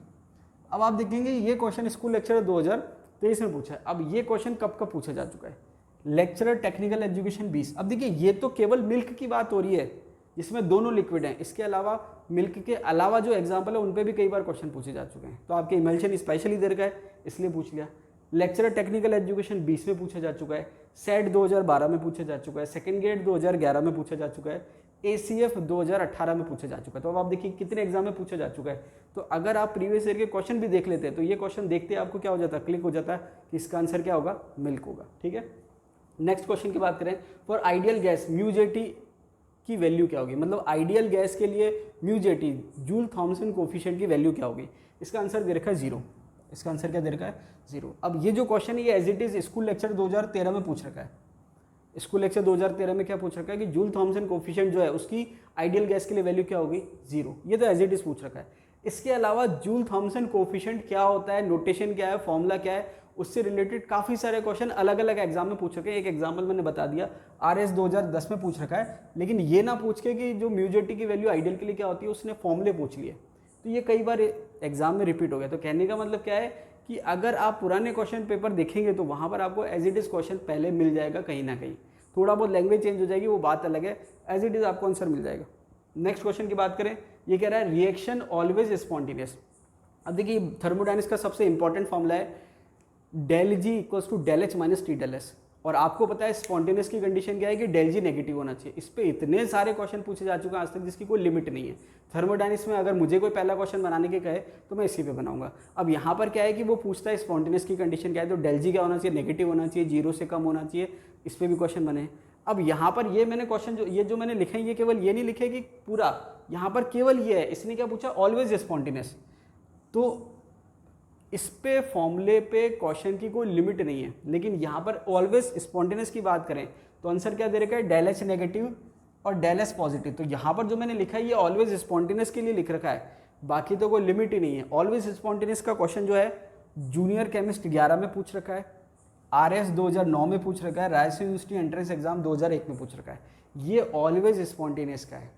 अब आप देखेंगे ये क्वेश्चन स्कूल लेक्चर 2023 में पूछा है। अब ये क्वेश्चन कब कब पूछा जा चुका है, लेक्चरर टेक्निकल एजुकेशन 20। अब देखिए ये तो केवल मिल्क की बात हो रही है जिसमें दोनों लिक्विड हैं, इसके अलावा मिल्क के अलावा जो एग्जाम्पल है उन पे भी कई बार क्वेश्चन पूछे जा चुके हैं। तो आपके इमल्शन स्पेशली दे रखा है इसलिए पूछ लिया। लेक्चरर टेक्निकल एजुकेशन 20 में पूछा जा चुका है, सेट 2012 में पूछा जा चुका है, सेकंड ग्रेड 2011 में पूछा जा चुका है, ACF 2018 में पूछा जा चुका है। तो अब आप देखिए कितने एग्जाम में पूछा जा चुका है। तो अगर आप प्रीवियस ईयर के क्वेश्चन भी देख लेते हैं तो ये क्वेश्चन देखते आपको क्या हो जाता है, क्लिक हो जाता है कि इसका आंसर क्या होगा, मिल्क होगा। ठीक है, नेक्स्ट क्वेश्चन की बात करें, फॉर आइडियल गैस म्यूजेटी की वैल्यू क्या होगी, मतलब आइडियल गैस के लिए म्यूजेटी जूल थॉमसन कोफिशिएंट की वैल्यू क्या होगी। इसका आंसर दे रखा है 0। इसका आंसर क्या दे रखा है, 0। अब ये जो क्वेश्चन है ये as it is school lecture 2013 में पूछ रखा है। स्कूल लेक्चर 2013 में क्या पूछ रखा है कि जूल थॉमसन कोफिशिएंट जो है उसकी आइडियल गैस के लिए वैल्यू क्या होगी, 0। ये तो एज इट इज पूछ रखा है। इसके अलावा जूल थॉमसन कोफिशिएंट क्या होता है, नोटेशन क्या है, फॉर्मूला क्या है, उससे रिलेटेड काफ़ी सारे क्वेश्चन अलग अलग एग्जाम में पूछ रखे हैं। एक एग्जाम्पल मैंने बता दिया, RS 2010 में पूछ रखा है, लेकिन ये ना पूछ के कि जो म्यूजेटी की वैल्यू आइडियल के लिए क्या होती है उसने फॉर्मूले पूछ लिए। तो ये कई बार एग्जाम में रिपीट हो गया। तो कहने का मतलब क्या है कि अगर आप पुराने क्वेश्चन पेपर देखेंगे तो वहाँ पर आपको एज इट इज क्वेश्चन पहले मिल जाएगा, कहीं ना कहीं थोड़ा बहुत लैंग्वेज चेंज हो जाएगी वो बात अलग है, एज इट इज आपको आंसर मिल जाएगा। नेक्स्ट क्वेश्चन की बात करें, ये कह रहा है रिएक्शन ऑलवेज स्पॉन्टेनियस। अब देखिए थर्मोडायनेमिक्स का सबसे इंपॉर्टेंट फॉर्मूला है del G equals to del H minus T del S, और आपको पता है स्पॉन्टेनियस की कंडीशन क्या है कि डेल जी नेगेटिव होना चाहिए। इस पे इतने सारे क्वेश्चन पूछे जा चुके हैं आज तक जिसकी कोई लिमिट नहीं है। थर्मोडायनेमिक्स में अगर मुझे कोई पहला क्वेश्चन बनाने के कहे तो मैं इसी पे बनाऊंगा। अब यहाँ पर क्या है कि वो पूछता है स्पॉन्टेनियस की कंडीशन क्या है, तो डेल जी क्या होना चाहिए, नेगेटिव होना चाहिए, 0 से कम होना चाहिए। इस पर भी क्वेश्चन बने। अब यहाँ पर ये मैंने क्वेश्चन जो मैंने लिखे ये केवल ये नहीं लिखे कि पूरा, यहाँ पर केवल ये है। इसने क्या पूछा, ऑलवेज स्पॉन्टेनियस। तो इस पे फॉर्मूले पे क्वेश्चन की कोई लिमिट नहीं है, लेकिन यहाँ पर ऑलवेज स्पॉन्टेनियस की बात करें तो आंसर क्या दे रखा है, डेल एच नेगेटिव और डेल एस पॉजिटिव। तो यहाँ पर जो मैंने लिखा है ये ऑलवेज स्पॉन्टेनियस के लिए लिख रखा है, बाकी तो कोई लिमिट ही नहीं है। ऑलवेज स्पॉन्टेनियस का क्वेश्चन जो है जूनियर केमिस्ट 11 में पूछ रखा है, RS 2009 में पूछ रखा है, राजस्थान यूनिवर्सिटी एंट्रेंस एग्जाम 2001 में पूछ रखा है। ये ऑलवेज स्पॉन्टेनियस का है।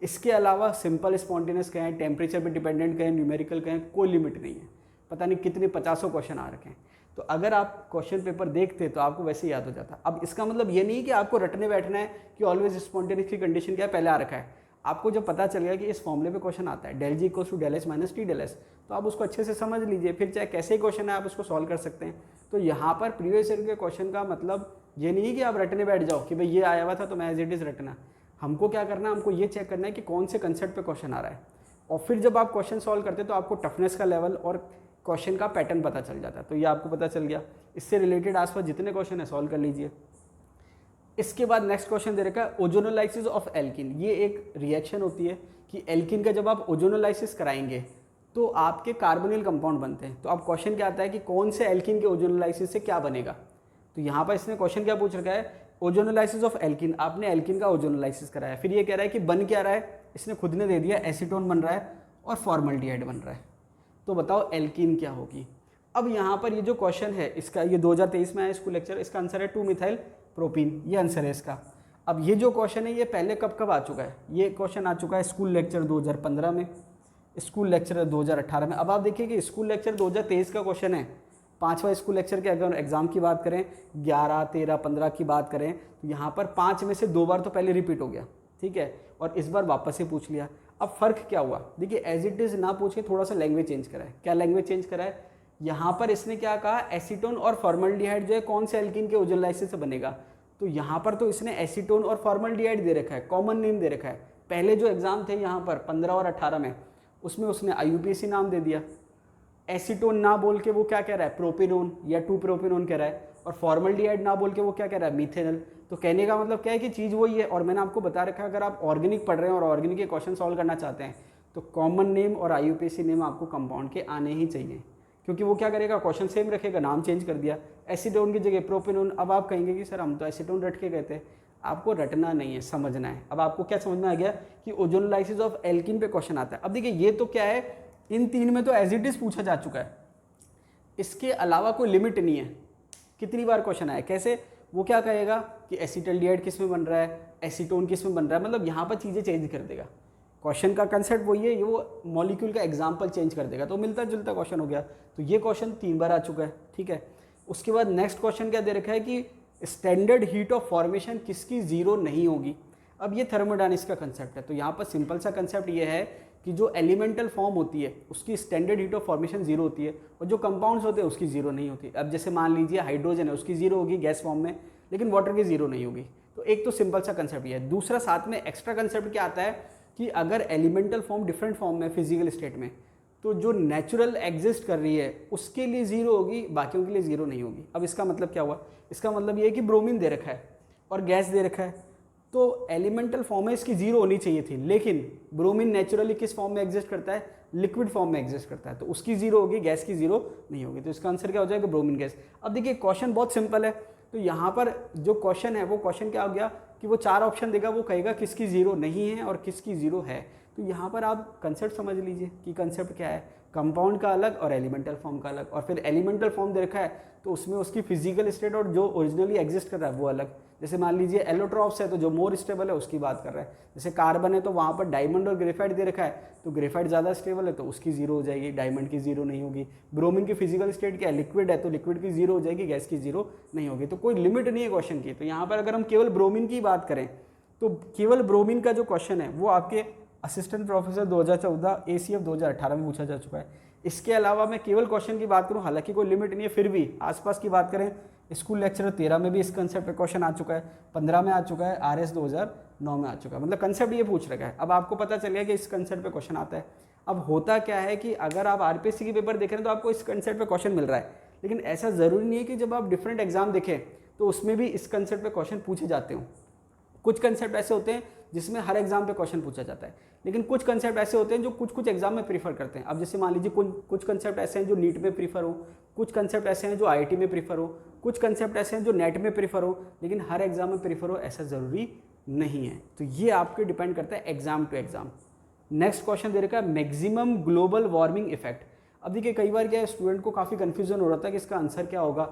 इसके अलावा सिंपल स्पॉन्टेनियस का है, टेम्परेचर पे डिपेंडेंट का है, न्यूमेरिकल का है, कोई लिमिट नहीं है। पता नहीं कितने 50 क्वेश्चन आ रखे हैं। तो अगर आप क्वेश्चन पेपर देखते तो आपको वैसे याद हो जाता। अब इसका मतलब ये नहीं कि आपको रटने बैठना है कि ऑलवेज स्पॉन्टेनियस की कंडीशन क्या है, पहले आ रखा है। आपको जब पता चल गया कि इस फॉर्मूले पे क्वेश्चन आता है del G equals to del H minus T del S, तो आप उसको अच्छे से समझ लीजिए, फिर चाहे कैसे क्वेश्चन है आप उसको सॉल्व कर सकते हैं। तो यहाँ पर प्रीवियस ईयर के क्वेश्चन का मतलब ये नहीं कि आप रटने बैठ जाओ कि भाई ये आया हुआ था तो मैं एज इट इज रटना। हमको क्या करना है, हमको ये चेक करना है कि कौन से कंसेप्ट पे क्वेश्चन आ रहा है, और फिर जब आप क्वेश्चन सॉल्व करते तो आपको टफनेस का लेवल और क्वेश्चन का पैटर्न पता चल जाता है। तो ये आपको पता चल गया। इससे रिलेटेड आसपास जितने क्वेश्चन है सॉल्व कर लीजिए। इसके बाद नेक्स्ट क्वेश्चन दे रखा है ओजोनोलाइसिस ऑफ एल्किन। ये एक रिएक्शन होती है कि एल्किन का जब आप ओजोनोलाइसिस कराएंगे तो आपके कार्बोनिल कंपाउंड बनते हैं। तो अब क्वेश्चन क्या आता है कि कौन से एल्किन के ओजोनोलाइसिस से क्या बनेगा। तो यहाँ पर इसने क्वेश्चन क्या पूछ रखा है, ओजोनोलाइसिस ऑफ एल्किन, आपने एल्किन का ओजोनोलाइसिस कराया, फिर ये कह रहा है कि बन क्या रहा है, इसने खुद ने दे दिया एसीटोन बन रहा है और फॉर्मल्डिहाइड बन रहा है। तो बताओ एल्किन क्या होगी। अब यहाँ पर ये जो क्वेश्चन है इसका, ये 2023 में आया स्कूल लेक्चर, इसका आंसर है 2 मिथाइल प्रोपीन, ये आंसर है इसका। अब ये जो क्वेश्चन है ये पहले कब कब आ चुका है, ये क्वेश्चन आ चुका है स्कूल लेक्चर 2015 में, स्कूल लेक्चर 2018 में। अब आप देखिए कि स्कूल लेक्चर 2023 का क्वेश्चन है, 5वां स्कूल लेक्चर के अगर एग्जाम की बात करें 11, 13, 15 की बात करें तो यहाँ पर 5 में से 2 बार तो पहले रिपीट हो गया, ठीक है, और इस बार वापस से पूछ लिया। अब फर्क क्या हुआ, देखिए एज इट इज़ ना पूछ के थोड़ा सा लैंग्वेज चेंज करा है। क्या लैंग्वेज चेंज करा है, यहाँ पर इसने क्या कहा, एसीटोन और फॉर्मल्डिहाइड जो है कौन से एल्किन के ओजोनोलाइसिस से बनेगा। तो यहाँ पर तो इसने एसीटोन और फॉर्मल्डिहाइड दे रखा है, कॉमन नेम दे रखा है। पहले जो एग्जाम थे यहाँ पर 15 और 18 में, उसमें उसने IUPAC नाम दे दिया। एसीटोन ना बोल के वो क्या कह रहा है, प्रोपिनोन या 2 प्रोपिनोन कह रहा है, और फॉर्मल्डिहाइड ना बोल के वो क्या कह रहा है, मिथेनॉल। तो कहने का मतलब क्या है कि चीज़ वही है। और मैंने आपको बता रखा है अगर आप ऑर्गेनिक पढ़ रहे हैं और ऑर्गेनिक के क्वेश्चन सॉल्व करना चाहते हैं तो कॉमन नेम और IUPAC नेम आपको कंपाउंड के आने ही चाहिए, क्योंकि वो क्या करेगा, क्वेश्चन सेम रखेगा, नाम चेंज कर दिया, एसीटोन की जगह प्रोपिनोन। अब आप कहेंगे कि सर हम तो एसीटोन रट के गए थे। आपको रटना नहीं है, समझना है। अब आपको क्या समझ में आ गया कि ओजोनोलाइसिस ऑफ एल्किन पे क्वेश्चन आता है। अब देखिए ये तो क्या है, इन 3 में तो एज इट इज पूछा जा चुका है, इसके अलावा कोई लिमिट नहीं है। कितनी बार क्वेश्चन आया, कैसे, वो क्या कहेगा कि एसीटल्डिहाइड किस में बन रहा है, एसीटोन किस में बन रहा है, मतलब यहाँ पर चीज़ें चेंज कर देगा। क्वेश्चन का कंसेप्ट वही है, ये वो मॉलिक्यूल का एग्जाम्पल चेंज कर देगा, तो मिलता जुलता क्वेश्चन हो गया। तो ये क्वेश्चन 3 बार आ चुका है, ठीक है। उसके बाद नेक्स्ट क्वेश्चन क्या दे रखा है कि स्टैंडर्ड हीट ऑफ फॉर्मेशन किसकी 0 नहीं होगी। अब ये थर्मोडायनामिक्स का कंसेप्ट है, तो यहाँ पर सिंपल सा कंसेप्ट ये है कि जो एलिमेंटल फॉर्म होती है उसकी स्टैंडर्ड हीट ऑफ फॉर्मेशन 0 होती है, और जो कंपाउंड्स होते हैं उसकी 0 नहीं होती। अब जैसे मान लीजिए हाइड्रोजन है, उसकी 0 होगी गैस फॉर्म में, लेकिन वाटर की 0 नहीं होगी। तो एक तो सिंपल सा कंसेप्ट ये है। दूसरा साथ में एक्स्ट्रा कंसेप्ट क्या आता है कि अगर एलिमेंटल फॉर्म डिफरेंट फॉर्म में फिजिकल स्टेट में, तो जो नेचुरल एग्जिस्ट कर रही है उसके लिए 0 होगी, बाकियों के लिए 0 नहीं होगी। अब इसका मतलब क्या हुआ, इसका मतलब ये है कि ब्रोमीन दे रखा है और गैस दे रखा है, तो एलिमेंटल फॉर्म में इसकी 0 होनी चाहिए थी, लेकिन ब्रोमीन नेचुरली किस फॉर्म में एग्जिस्ट करता है, लिक्विड फॉर्म में एग्जिस्ट करता है, तो उसकी 0 होगी, गैस की 0 नहीं होगी। तो इसका आंसर क्या हो जाएगा, ब्रोमीन गैस। अब देखिए क्वेश्चन बहुत सिंपल है, तो यहाँ पर जो क्वेश्चन है वो क्वेश्चन क्या हो गया कि वो 4 ऑप्शन देगा, वो कहेगा किसकी 0 नहीं है और किसकी 0 है। तो यहाँ पर आप कंसेप्ट समझ लीजिए कि कंसेप्ट क्या है, कंपाउंड का अलग और एलिमेंटल फॉर्म का अलग, और फिर एलिमेंटल फॉर्म दे रखा है तो उसमें उसकी फिजिकल स्टेट और जो ओरिजिनली एग्जिस्ट कर रहा है वो अलग। जैसे मान लीजिए एलोट्रॉप्स है तो जो मोर स्टेबल है उसकी बात कर रहा है। जैसे कार्बन है तो वहाँ पर डायमंड और ग्रेफाइट दे रखा है, तो ग्रेफाइट ज़्यादा स्टेबल है तो उसकी 0 हो जाएगी, डायमंड की 0 नहीं होगी। ब्रोमीन की फिजिकल स्टेट क्या है, लिक्विड है, तो लिक्विड की 0 हो जाएगी, गैस की 0 नहीं होगी। तो कोई लिमिट नहीं है क्वेश्चन की। तो यहाँ पर अगर हम केवल ब्रोमीन की बात करें तो केवल ब्रोमीन का जो क्वेश्चन है वो आपके असिस्टेंट प्रोफेसर 2014 ACF 2018 में पूछा जा चुका है। इसके अलावा मैं केवल क्वेश्चन की बात करूं, हालांकि कोई लिमिट नहीं है, फिर भी आसपास की बात करें, स्कूल लेक्चर 13 में भी इस कंसेप्ट पे क्वेश्चन आ चुका है, 15 में आ चुका है, RS 2009 में आ चुका है। मतलब कंसेप्ट ये पूछ रखा है। अब आपको पता चल गया कि इस कंसेप्ट पे क्वेश्चन आता है। अब होता क्या है कि अगर आप RPSC की पेपर देख रहे हैं तो आपको इस कंसेप्ट पे क्वेश्चन मिल रहा है, लेकिन ऐसा ज़रूरी नहीं है कि जब आप डिफरेंट एग्जाम देखें तो उसमें भी इस कंसेप्ट पे क्वेश्चन पूछे जाते हों। कुछ कंसेप्ट ऐसे होते हैं जिसमें हर एग्जाम पे क्वेश्चन पूछा जाता है, लेकिन कुछ कंसेप्ट ऐसे होते हैं जो कुछ एग्जाम में प्रीफर करते हैं। अब जैसे मान लीजिए कुछ कंसेप्ट ऐसे हैं जो नीट में प्रीफर हो, कुछ कंसेप्ट ऐसे हैं जो IIT में प्रीफर हो, कुछ कंसेप्ट ऐसे हैं जो नेट में प्रीफर हो, लेकिन हर एग्जाम में प्रीफर हो ऐसा ज़रूरी नहीं है। तो ये आपके डिपेंड करता है exam to exam. Next question दे रखा है मैक्सिमम ग्लोबल वार्मिंग इफेक्ट। अब देखिए कई बार क्या है, स्टूडेंट को काफ़ी कन्फ्यूजन हो रहा था कि इसका आंसर क्या होगा।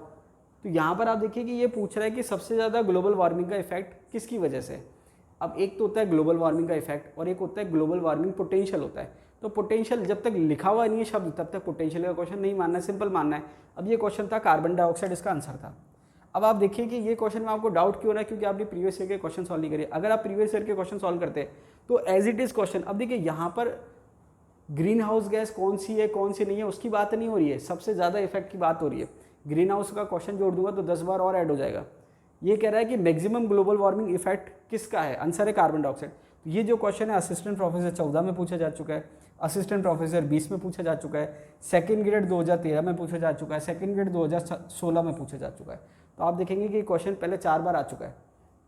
तो यहाँ पर आप देखिए कि ये पूछ रहा है कि सबसे ज़्यादा ग्लोबल वार्मिंग का इफेक्ट किसकी वजह से। अब एक तो होता है ग्लोबल वार्मिंग का इफेक्ट और एक होता है ग्लोबल वार्मिंग पोटेंशियल होता है। तो पोटेंशियल जब तक लिखा हुआ नहीं है शब्द तब तक पोटेंशियल का क्वेश्चन नहीं मानना है, सिंपल मानना है। अब ये क्वेश्चन था कार्बन डाइऑक्साइड, इसका आंसर था। अब आप देखिए कि ये क्वेश्चन में आपको डाउट क्यों हो रहा है, क्योंकि आपने प्रीवियस ईयर के क्वेश्चन सॉल्व नहीं करे। अगर आप प्रीवियस ईयर के क्वेश्चन सॉल्व करते तो एज इट इज क्वेश्चन। अब देखिए यहाँ पर ग्रीन हाउस गैस कौन सी है कौन सी नहीं है उसकी बात नहीं हो रही है, सबसे ज़्यादा इफेक्ट की बात हो रही है। ग्रीन हाउस का क्वेश्चन जोड़ दूंगा तो 10 बार और ऐड हो जाएगा। ये कह रहा है कि मैक्सिमम ग्लोबल वार्मिंग इफेक्ट किसका है, आंसर है कार्बन डाइऑक्साइड। तो ये जो क्वेश्चन है असिस्टेंट प्रोफेसर 14 में पूछा जा चुका है, असिस्टेंट प्रोफेसर 20 में पूछा जा चुका है, सेकंड ग्रेड 2013 में पूछा जा चुका है, सेकंड ग्रेड 2016 में पूछा जा चुका है। तो आप देखेंगे कि क्वेश्चन पहले 4 बार आ चुका है।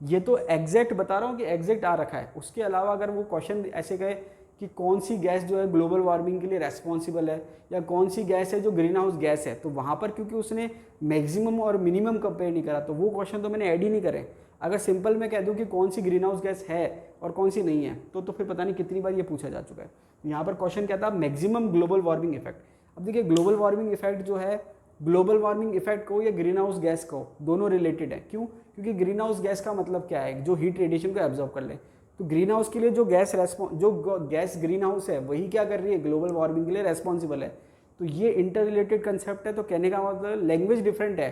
ये तो एग्जैक्ट बता रहा हूँ कि एग्जैक्ट आ रखा है। उसके अलावा अगर वो क्वेश्चन ऐसे कहे कि कौन सी गैस जो है ग्लोबल वार्मिंग के लिए रेस्पॉन्सिबल है, या कौन सी गैस है जो ग्रीन हाउस गैस है, तो वहाँ पर क्योंकि उसने मैक्सिमम और मिनिमम कंपेयर नहीं करा, तो वो क्वेश्चन तो मैंने ऐड ही नहीं करे। अगर सिंपल मैं कह दूँ कि कौन सी ग्रीन हाउस गैस है और कौन सी नहीं है, तो फिर पता नहीं कितनी बार ये पूछा जा चुका है। यहाँ पर क्वेश्चन क्या था, मैक्सिमम ग्लोबल वार्मिंग इफेक्ट। अब देखिए ग्लोबल वार्मिंग इफेक्ट जो है, ग्लोबल वार्मिंग इफेक्ट को या ग्रीन हाउस गैस को, दोनों रिलेटेड है। क्यों? क्योंकि ग्रीन हाउस गैस का मतलब क्या है, जो हीट रेडिएशन को एब्जॉर्ब कर ले। तो ग्रीन हाउस के लिए जो गैस ग्रीन हाउस है वही क्या कर रही है, ग्लोबल वार्मिंग के लिए रेस्पॉन्सिबल है। तो ये इंटर रिलेटेड कंसेप्ट है। तो कहने का मतलब लैंग्वेज डिफरेंट है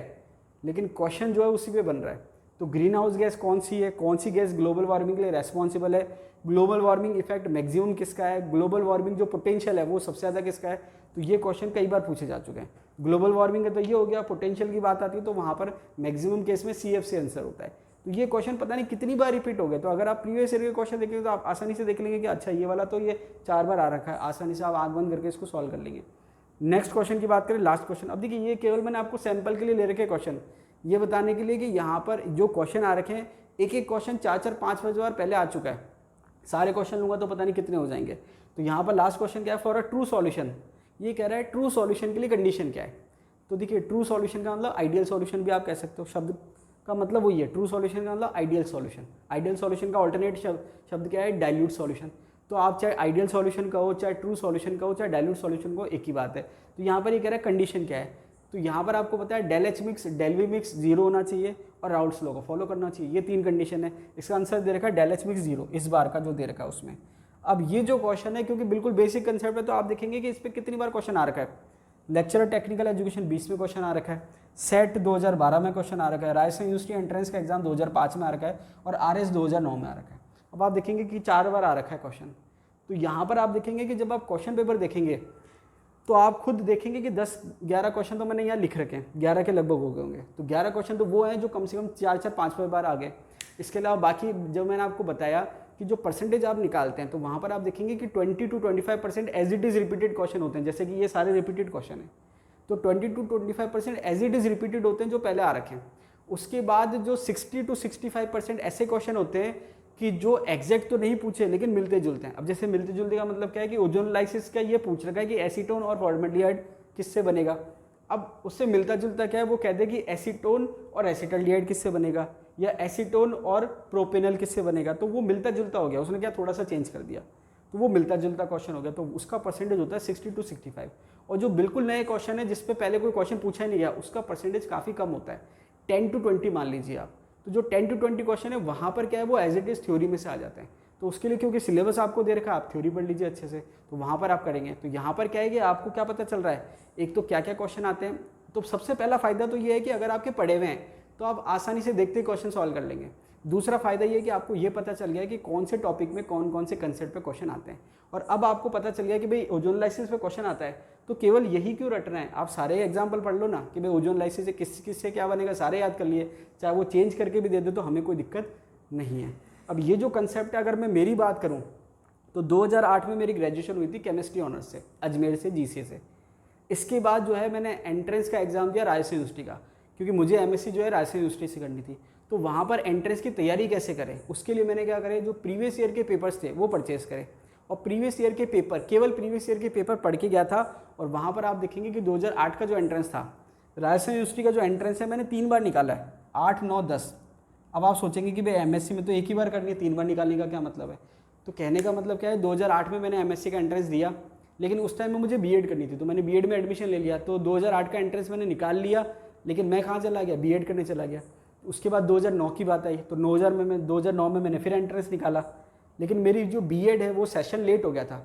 लेकिन क्वेश्चन जो है उसी पे बन रहा है। तो ग्रीन हाउस गैस कौन सी है, कौन सी गैस ग्लोबल वार्मिंग के लिए रेस्पॉन्सिबल है, ग्लोबल वार्मिंग इफेक्ट मैक्सिमम किसका है, ग्लोबल वार्मिंग जो पोटेंशियल है वो सबसे ज़्यादा किसका है। तो ये क्वेश्चन कई बार पूछे जा चुके हैं। ग्लोबल वार्मिंग का तो ये हो गया, पोटेंशियल की बात आती है तो वहाँ पर मैक्सिमम केस में CF से आंसर होता है। तो ये क्वेश्चन पता नहीं कितनी बार रिपीट हो गए। तो अगर आप प्रीवियस ईयर के क्वेश्चन देखेंगे तो आप आसानी से देख लेंगे कि अच्छा ये वाला तो ये 4 बार आ रखा है, आसानी से आप आँख बंद करके इसको सॉल्व कर लेंगे। नेक्स्ट क्वेश्चन की बात करें, लास्ट क्वेश्चन। अब देखिए ये केवल मैंने आपको सैंपल के लिए ले रखे क्वेश्चन, ये बताने के लिए कि यहाँ पर जो क्वेश्चन आ रखे हैं, एक एक क्वेश्चन 4-4, 5-5 बार पहले आ चुका है। सारे क्वेश्चन लूँगा तो पता नहीं कितने हो जाएंगे। तो यहाँ पर लास्ट क्वेश्चन क्या है, फॉर अ ट्रू सॉल्यूशन। ये कह रहा है ट्रू सॉल्यूशन के लिए कंडीशन क्या है। तो देखिए ट्रू सॉल्यूशन का मतलब आइडियल सॉल्यूशन भी आप कह सकते हो, शब्द का मतलब वही है। ट्रू सॉल्यूशन का मतलब आइडियल सॉल्यूशन। आइडियल सॉल्यूशन का ऑल्टरनेट शब्द क्या है, डाइल्यूट सॉल्यूशन। तो आप चाहे आइडियल सॉल्यूशन कहो, चाहे ट्रू सॉल्यूशन कहो, चाहे डाइल्यूट सॉल्यूशन कहो, एक ही बात है। तो यहाँ पर ये कह रहा है कंडीशन क्या है। तो यहाँ पर आपको पता है del H mix del V mix 0 होना चाहिए और राउल्ट्स लॉ को फॉलो करना चाहिए। ये 3 कंडीशन है। इसका आंसर दे रखा है डेल एच मिक्स 0, इस बार का जो दे रखा है उसमें। अब ये जो क्वेश्चन है क्योंकि बिल्कुल बेसिक कंसेप्ट है, तो आप देखेंगे कि इस पर कितनी बार क्वेश्चन आ रखा है। लेक्चरर टेक्निकल एजुकेशन 20 में क्वेश्चन आ रखा है, सेट 2012 में क्वेश्चन आ रखा है, राजस्थान यूनिवर्सिटी एंट्रेंस का एग्जाम 2005 में आ रखा है और RS 2009 में आ रखा है। अब आप देखेंगे कि 4 बार आ रखा है क्वेश्चन। तो यहाँ पर आप देखेंगे कि जब आप क्वेश्चन पेपर देखेंगे तो आप खुद देखेंगे कि 10-11 क्वेश्चन तो मैंने यहाँ लिख रखे हैं, 11 के लगभग हो गए होंगे। तो 11 क्वेश्चन तो वो हैं जो कम से कम 4-4, 5-5 बार आ गए। इसके अलावा बाकी जब मैंने आपको बताया कि जो परसेंटेज आप निकालते हैं, तो वहाँ पर आप देखेंगे कि 20 to 25% as it is repeated question होते हैं। जैसे कि ये सारे रिपीटेड क्वेश्चन हैं, तो 20 to 25% as it is repeated होते हैं जो पहले आ रखे हैं। उसके बाद जो 60 to 65% ऐसे क्वेश्चन होते हैं कि जो एग्जैक्ट तो नहीं पूछे लेकिन मिलते जुलते हैं। अब जैसे मिलते जुलते का मतलब क्या है कि ओजोनलाइसिस का ये पूछ रखा है कि एसीटोन और फॉर्मेल्डिहाइड किससे बनेगा। अब उससे मिलता जुलता क्या है, वो कहते हैं कि एसीटोन और एसिटाल्डिहाइड किससे बनेगा, या एसीटोन और प्रोपेनल किससे बनेगा। तो वो मिलता जुलता हो गया, उसने क्या थोड़ा सा चेंज कर दिया, तो वो मिलता जुलता क्वेश्चन हो गया। तो उसका परसेंटेज होता है 60 to 65। और जो बिल्कुल नए क्वेश्चन है जिस पे पहले कोई क्वेश्चन पूछा ही नहीं गया, उसका परसेंटेज काफ़ी कम होता है, 10 to 20 मान लीजिए आप। तो जो 10 to 20 क्वेश्चन है वहाँ पर क्या है, वो एज इट इज़ थ्योरी में से आ जाते हैं। तो उसके लिए क्योंकि सिलेबस आपको दे रखा है, आप थ्योरी पढ़ लीजिए अच्छे से, तो वहाँ पर आप करेंगे। तो यहाँ पर क्या है कि आपको क्या पता चल रहा है, एक तो क्या क्या क्वेश्चन आते हैं। तो सबसे पहला फ़ायदा तो ये है कि अगर आपके पढ़े हुए हैं तो आप आसानी से देखते क्वेश्चन सॉल्व कर लेंगे। दूसरा फ़ायदा ये है कि आपको ये पता चल गया है कि कौन से टॉपिक में कौन कौन से कंसेप्ट पे क्वेश्चन आते हैं। और अब आपको पता चल गया कि भाई ओजोनलाइसिस पे क्वेश्चन आता है, तो केवल यही क्यों रटना है, आप सारे एग्जाम्पल पढ़ लो ना कि भाई ओजोनलाइसिस से किससे क्या बनेगा, सारे याद कर लिए, चाहे वो चेंज करके भी दे दो तो हमें कोई दिक्कत नहीं है। अब ये जो कंसेप्ट है, अगर मैं मेरी बात करूँ तो 2008 में मेरी ग्रेजुएशन हुई थी केमिस्ट्री ऑनर्स से, अजमेर से, GCA से। इसके बाद जो है मैंने एंट्रेंस का एग्ज़ाम दिया राजस्थान यूनिवर्सिटी का, क्योंकि मुझे MSc जो है राजस्थान यूनिवर्सिटी से करनी थी। तो वहाँ पर एंट्रेंस की तैयारी कैसे करें, उसके लिए मैंने क्या करे, जो प्रीवियस ईयर के पेपर्स थे वो परचेज़ करे। और प्रीवियस ईयर के पेपर, केवल प्रीवियस ईयर के पेपर पढ़ के गया था। और वहाँ पर आप देखेंगे कि 2008 का जो एंट्रेंस था, राजस्थान यूनिवर्सिटी का जो एंट्रेंस है, मैंने 3 बार निकाला है, 8, 9, 10। अब आप सोचेंगे कि भाई MSc में तो एक ही बार करनी है, 3 बार निकालने का क्या मतलब है। तो कहने का मतलब क्या है, 2008 में मैंने MSc का एंट्रेंस दिया, लेकिन उस टाइम में मुझे B.Ed करनी थी, तो मैंने B.Ed में एडमिशन ले लिया। तो 2008 का एंट्रेंस मैंने निकाल लिया, लेकिन मैं कहाँ चला गया, B.Ed करने चला गया। उसके बाद 2009 की बात आई, तो 2009 में मैंने फिर एंट्रेंस निकाला, लेकिन मेरी जो B.Ed है वो सेशन लेट हो गया था।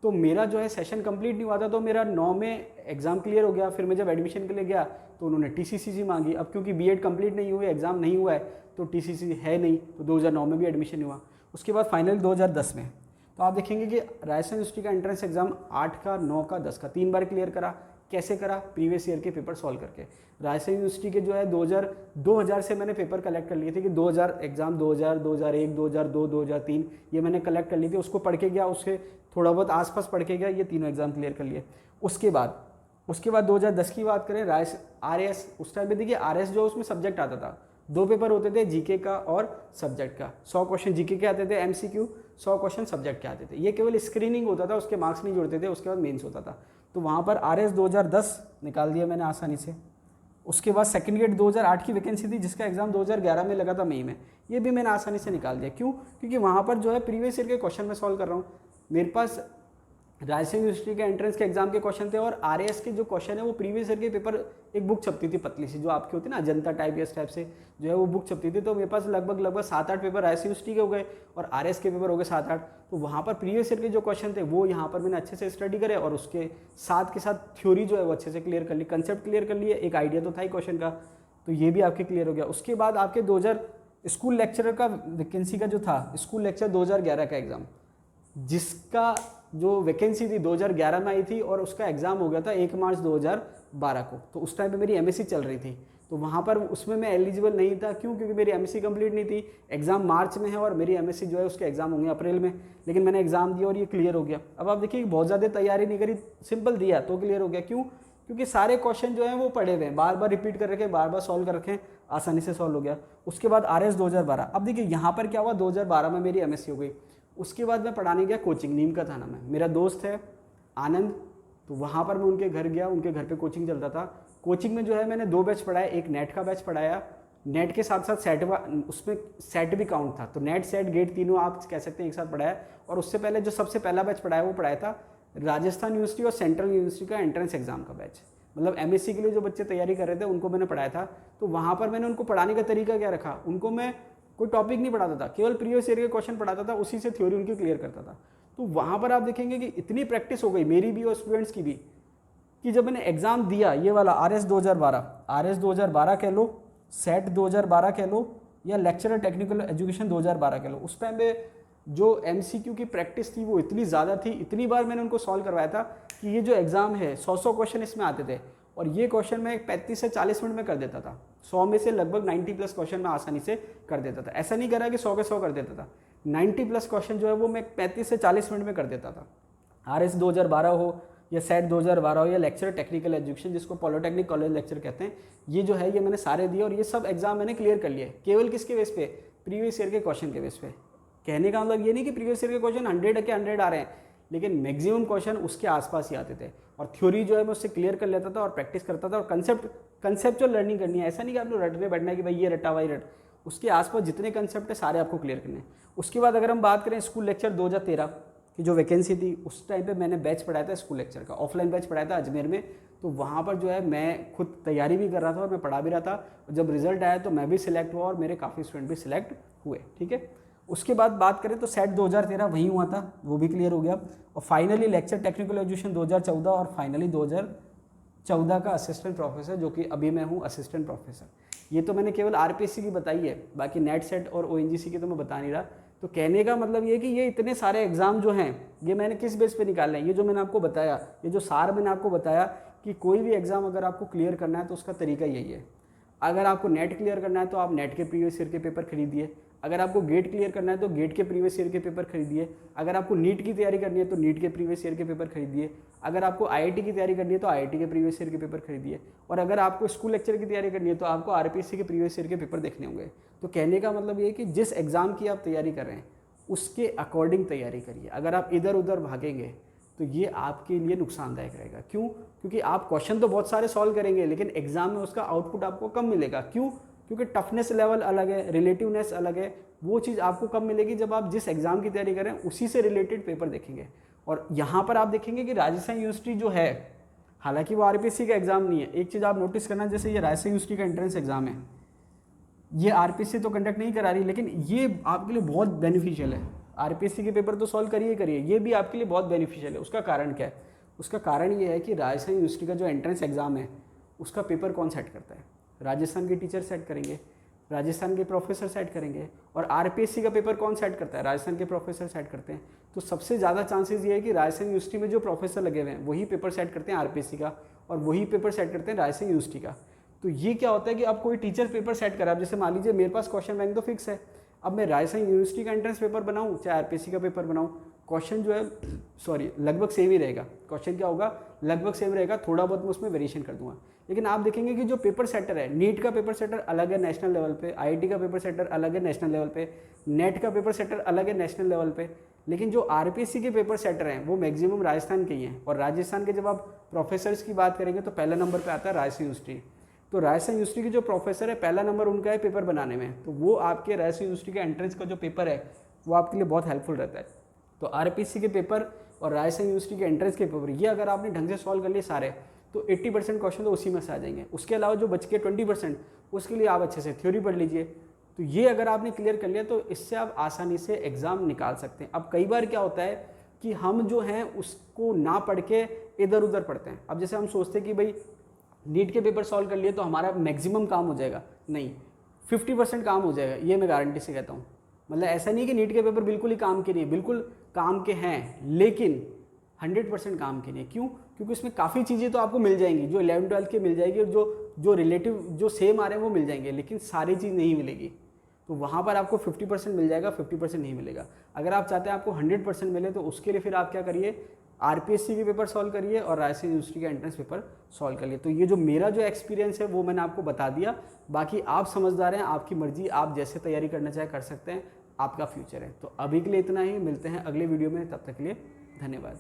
तो मेरा जो है सेशन कंप्लीट नहीं हुआ था, तो मेरा 9 में एग्ज़ाम क्लियर हो गया। फिर मैं जब एडमिशन के लिए गया तो उन्होंने TCCG मांगी। अब क्योंकि B.Ed कंप्लीट नहीं हुई, एग्ज़ाम नहीं हुआ है, तो TCCG है नहीं, तो 2009 में भी एडमिशन नहीं हुआ। उसके बाद फाइनल 2010 में, तो आप देखेंगे कि राजस्थान यूनिवर्सिटी का एंट्रेंस एग्जाम 8 का, 9 का, 10 का 3 बार क्लियर करा। कैसे करा, प्रीवियस ईयर के पेपर सॉल्व करके। राजस्थान यूनिवर्सिटी के जो है 2000 से मैंने पेपर कलेक्ट कर लिए थे कि 2000 एग्जाम, 2000, 2001, 2002, 2003 ये मैंने कलेक्ट कर ली थी। उसको पढ़ के गया, उसके थोड़ा बहुत आसपास पढ़ के गया, ये तीनों एग्जाम क्लियर कर लिए। उसके बाद 2010 की बात करें, RS, उस टाइम पे देखिए RS जो उसमें सब्जेक्ट आता था 2 पेपर होते थे जीके का और सब्जेक्ट का। 100 क्वेश्चन जीके के आते थे एमसीक्यू, 100 क्वेश्चन सब्जेक्ट के आते थे। ये केवल स्क्रीनिंग होता था, उसके मार्क्स नहीं जुड़ते थे, उसके बाद मेंस होता था। तो वहाँ पर आरएस 2010 निकाल दिया मैंने आसानी से। उसके बाद सेकंड ग्रेड 2008 की वैकेंसी थी जिसका एग्जाम 2011 में लगा था मई में, ये भी मैंने आसानी से निकाल दिया। क्यों? क्योंकि वहाँ पर जो है प्रीवियस ईयर के क्वेश्चन मैं सॉल्व कर रहा हूँ। मेरे पास राजस्थान यूनिवर्सिटी के एंट्रेंस के एग्जाम के क्वेश्चन थे और आरएएस के जो क्वेश्चन है वो प्रीवियस ईयर के पेपर, एक बुक छपती थी पतली सी जो आपकी होती है ना अजंता टाइप, इस टाइप से जो है वो बुक छपती थी। तो मेरे पास लगभग 7-8 पेपर राजस्थान यूनिवर्सिटी के हो गए और आरएएस के पेपर हो गए 7-8। तो वहाँ पर प्रीवियस ईयर के जो क्वेश्चन थे वो यहाँ पर मैंने अच्छे से स्टडी करे और उसके साथ के साथ थ्योरी जो है वो अच्छे से क्लियर कर ली, कंसेप्ट क्लियर कर लिए, एक आइडिया तो था ही क्वेश्चन का, तो ये भी आपके क्लियर हो गया। उसके बाद आपके 2000 स्कूल लेक्चरर का वैकेंसी का जो था, स्कूल लेक्चर 2011 का एग्ज़ाम, जिसका जो वैकेंसी थी 2011 में आई थी और उसका एग्ज़ाम हो गया था 1 मार्च 2012 को। तो उस टाइम पे मेरी एमएससी चल रही थी, तो वहाँ पर उसमें मैं एलिजिबल नहीं था। क्यों? क्योंकि मेरी एमएससी कंप्लीट नहीं थी, एग्ज़ाम मार्च में है और मेरी एमएससी जो है उसके एग्ज़ाम होंगे अप्रैल में। लेकिन मैंने एग्ज़ाम दिया और ये क्लियर हो गया। अब आप देखिए बहुत ज़्यादा तैयारी नहीं करी, सिंपल दिया तो क्लियर हो गया। क्यों? क्योंकि सारे क्वेश्चन जो हैं वो पढ़े हुए हैं, बार बार रिपीट कर रखे, बार बार सॉल्व कर रखे, आसानी से सॉल्व हो गया। उसके बाद आरएस 2012। अब देखिए यहाँ पर क्या हुआ, 2012 में मेरी एमएससी हो गई। उसके बाद मैं पढ़ाने गया कोचिंग, नीम का थाना में। मेरा दोस्त है आनंद, तो वहाँ पर मैं उनके घर गया, उनके घर पे कोचिंग चलता था। कोचिंग में जो है मैंने 2 बैच पढ़ाया, एक नेट का बैच पढ़ाया, नेट के साथ साथ सेट, उसमें सेट भी काउंट था, तो नेट सेट गेट तीनों आप कह सकते हैं एक साथ पढ़ाया। और उससे पहले जो सबसे पहला बैच पढ़ाया वो पढ़ाया था राजस्थान यूनिवर्सिटी और सेंट्रल यूनिवर्सिटी का एंट्रेंस एग्जाम का बैच, मतलब एमएससी के लिए जो बच्चे तैयारी कर रहे थे उनको मैंने पढ़ाया था। तो वहाँ पर मैंने उनको पढ़ाने का तरीका क्या रखा, उनको मैं कोई टॉपिक नहीं पढ़ाता था, केवल प्रीवियस ईयर के क्वेश्चन पढ़ाता था, उसी से थ्योरी उनकी क्लियर करता था। तो वहाँ पर आप देखेंगे कि इतनी प्रैक्टिस हो गई मेरी भी और स्टूडेंट्स की भी, कि जब मैंने एग्जाम दिया ये वाला आरएस 2012 कह लो, सेट 2012 कह लो, या लेक्चरर टेक्निकल एजुकेशन 2012 कह लो, उस टाइम पे जो एमसीक्यू की प्रैक्टिस थी वो इतनी ज़्यादा थी, इतनी बार मैंने उनको सॉल्व करवाया था कि ये जो एग्ज़ाम है 100 क्वेश्चन इसमें आते थे और ये क्वेश्चन मैं 35 से 40 मिनट में कर देता था। 100 में से लगभग 90+ क्वेश्चन मैं आसानी से कर देता था। ऐसा नहीं करा कि 100 के 100 कर देता था, 90+ क्वेश्चन जो है वो मैं 35 से 40 मिनट में कर देता था। आरएस 2012 हो या सेट 2012 हो या लेक्चर टेक्निकल एजुकेशन जिसको पॉलिटेक्निक कॉलेज लेक्चर कहते हैं, ये जो है ये मैंने सारे दिए और ये सब एग्जाम मैंने क्लियर कर लिए। केवल किसके बेस पे? प्रीवियस ईयर के क्वेश्चन के बेस पे। कहने का मतलब ये नहीं कि प्रीवियस ईयर के क्वेश्चन 100 के 100 आ रहे हैं, लेकिन मैक्सिमम क्वेश्चन उसके आसपास ही आते थे और थ्योरी जो है मैं उससे क्लियर कर लेता था और प्रैक्टिस करता था। और कंसेप्चुअल लर्निंग करनी है, ऐसा नहीं कि आपने रटने बैठना है कि भाई ये रटा भाई रट, उसके आसपास जितने कंसेप्ट है सारे आपको क्लियर करने हैं। उसके बाद अगर हम बात करें स्कूल लेक्चर 2013 की जो वैकेंसी थी, उस टाइम पे मैंने बैच पढ़ाया था स्कूल लेक्चर का, ऑफलाइन बैच पढ़ाया था अजमेर में। तो वहाँ पर जो है मैं खुद तैयारी भी कर रहा था और मैं पढ़ा भी रहा था। जब रिजल्ट आया तो मैं भी सिलेक्ट हुआ और मेरे काफ़ी स्टूडेंट भी सिलेक्ट हुए, ठीक है। उसके बाद बात करें तो सेट 2013 वहीं हुआ था, वो भी क्लियर हो गया। और फाइनली लेक्चर टेक्निकल एजुकेशन 2014 और फाइनली 2014 का असिस्टेंट प्रोफेसर, जो कि अभी मैं हूँ असिस्टेंट प्रोफेसर। ये तो मैंने केवल आरपीएससी की बताई है, बाकी नेट सेट और ओएनजीसी की तो मैं बता नहीं रहा। तो कहने का मतलब ये कि ये इतने सारे एग्जाम जो हैं ये मैंने किस बेस पे निकाले हैं, ये जो मैंने आपको बताया, ये जो सार मैंने आपको बताया कि कोई भी एग्जाम अगर आपको क्लियर करना है तो उसका तरीका यही है। अगर आपको नेट क्लियर करना है तो आप नेट के प्रीवियस ईयर के पेपर खरीदिए, अगर आपको गेट क्लियर करना है तो गेट के प्रीवियस ईयर के पेपर खरीदिए, अगर आपको नीट की तैयारी करनी है तो नीट के प्रीवियस ईयर के पेपर खरीदिए, अगर आपको आईआईटी की तैयारी करनी है तो आईआईटी के प्रीवियस ईयर के पेपर खरीदिए, और अगर आपको स्कूल लेक्चर की तैयारी करनी है तो आपको आरपीएससी के प्रीवियस ईयर के पेपर देखने होंगे। तो कहने का मतलब ये है कि जिस एग्ज़ाम की आप तैयारी कर रहे हैं उसके अकॉर्डिंग तैयारी करिए। अगर आप इधर उधर भागेंगे तो ये आपके लिए नुकसानदायक रहेगा। क्यों? क्योंकि आप क्वेश्चन तो बहुत सारे सॉल्व करेंगे लेकिन एग्जाम में उसका आउटपुट आपको कम मिलेगा। क्यों? क्योंकि टफनेस लेवल अलग है, रिलेटिवनेस अलग है। वो चीज़ आपको कब मिलेगी? जब आप जिस एग्जाम की तैयारी करें उसी से रिलेटेड पेपर देखेंगे। और यहाँ पर आप देखेंगे कि राजस्थान यूनिवर्सिटी जो है, हालांकि वो आरपीएससी का एग्जाम नहीं है, एक चीज़ आप नोटिस करना, जैसे ये राजस्थान यूनिवर्सिटी का एंट्रेंस एग्जाम है, ये आरपीएससी तो कंडक्ट नहीं करा रही, लेकिन ये आपके लिए बहुत बेनिफिशियल है। आरपीएससी के पेपर तो सॉल्व करिए, ये भी आपके लिए बहुत बेनिफिशियल है। उसका कारण क्या है? उसका कारण ये है कि राजस्थान यूनिवर्सिटी का जो एंट्रेंस एग्जाम है उसका पेपर कौन सेट करता है? राजस्थान के टीचर सेट करेंगे, राजस्थान के प्रोफेसर सेट करेंगे। और आरपीएससी का पेपर कौन सेट करता है? राजस्थान के प्रोफेसर सेट करते हैं। तो सबसे ज़्यादा चांसेस ये है कि राजस्थान यूनिवर्सिटी में जो प्रोफेसर लगे हुए हैं वही पेपर सेट करते हैं आरपीएससी का, और वही पेपर सेट करते हैं राजस्थान यूनिवर्सिटी का। तो ये क्या होता है कि अब कोई टीचर पेपर सेट करा, अब जैसे मान लीजिए मेरे पास क्वेश्चन बैंक तो फिक्स है, अब मैं राजस्थान यूनिवर्सिटी का एंट्रेंस पेपर बनाऊँ चाहे आरपीएससी का पेपर बनाऊँ, क्वेश्चन जो है लगभग सेम ही रहेगा। क्वेश्चन क्या होगा? लगभग सेम रहेगा, थोड़ा बहुत मैं उसमें वेरिएशन कर दूंगा। लेकिन आप देखेंगे कि जो पेपर सेटर है, नीट का पेपर सेटर अलग है नेशनल लेवल पे, आईआईटी का पेपर सेटर अलग है नेशनल लेवल पे, नेट का पेपर सेटर अलग है नेशनल लेवल पे, लेकिन जो आरपीएससी के पेपर सेटर हैं वो मैक्सिमम राजस्थान के ही हैं। और राजस्थान के जब आप प्रोफेसर्स की बात करेंगे तो पहला नंबर पे आता है राजस्थान यूनिवर्सिटी। तो राजस्थान यूनिवर्सिटी के जो प्रोफेसर है पहला नंबर उनका है पेपर बनाने में, तो वो आपके राजस्थान यूनिवर्सिटी के एंट्रेंस का जो पेपर है वो आपके लिए बहुत हेल्पफुल रहता है। तो आरपीएससी के पेपर और राजस्थान यूनिवर्सिटी के एंट्रेंस के पेपर ये अगर आपने ढंग से सॉल्व कर लिए सारे, तो 80% क्वेश्चन तो उसी में से आ जाएंगे। उसके अलावा जो बच के 20% उसके लिए आप अच्छे से थ्योरी पढ़ लीजिए। तो ये अगर आपने क्लियर कर लिया तो इससे आप आसानी से एग्ज़ाम निकाल सकते हैं। अब कई बार क्या होता है कि हम जो हैं उसको ना पढ़ के इधर उधर पढ़ते हैं। अब जैसे हम सोचते हैं कि भाई नीट के पेपर सॉल्व कर लिए तो हमारा मैक्सिमम काम हो जाएगा, नहीं, 50% काम हो जाएगा, ये मैं गारंटी से कहता हूँ। मतलब ऐसा नहीं कि नीट के पेपर बिल्कुल ही काम के नहीं है, बिल्कुल काम के हैं, लेकिन 100% काम के नहीं। क्यों? क्योंकि उसमें काफ़ी चीज़ें तो आपको मिल जाएंगी जो 11-12 के मिल जाएगी, और जो रिलेटिव जो सेम आ रहे हैं वो मिल जाएंगे, लेकिन सारी चीज़ नहीं मिलेगी। तो वहाँ पर आपको 50% मिल जाएगा, 50% नहीं मिलेगा। अगर आप चाहते हैं आपको 100% मिले तो उसके लिए फिर आप क्या करिए, आरपीएससी के पेपर सॉल्व करिए और राजस्थान यूनिवर्सिटी के एंट्रेंस पेपर सॉल्व करिए। तो ये जो मेरा जो एक्सपीरियंस है वो मैंने आपको बता दिया। बाकी आप समझदार हैं, आपकी मर्जी, आप जैसे तैयारी करना चाहे कर सकते हैं, आपका फ्यूचर है। तो अभी के लिए इतना ही, मिलते हैं अगले वीडियो में, तब तक के लिए धन्यवाद।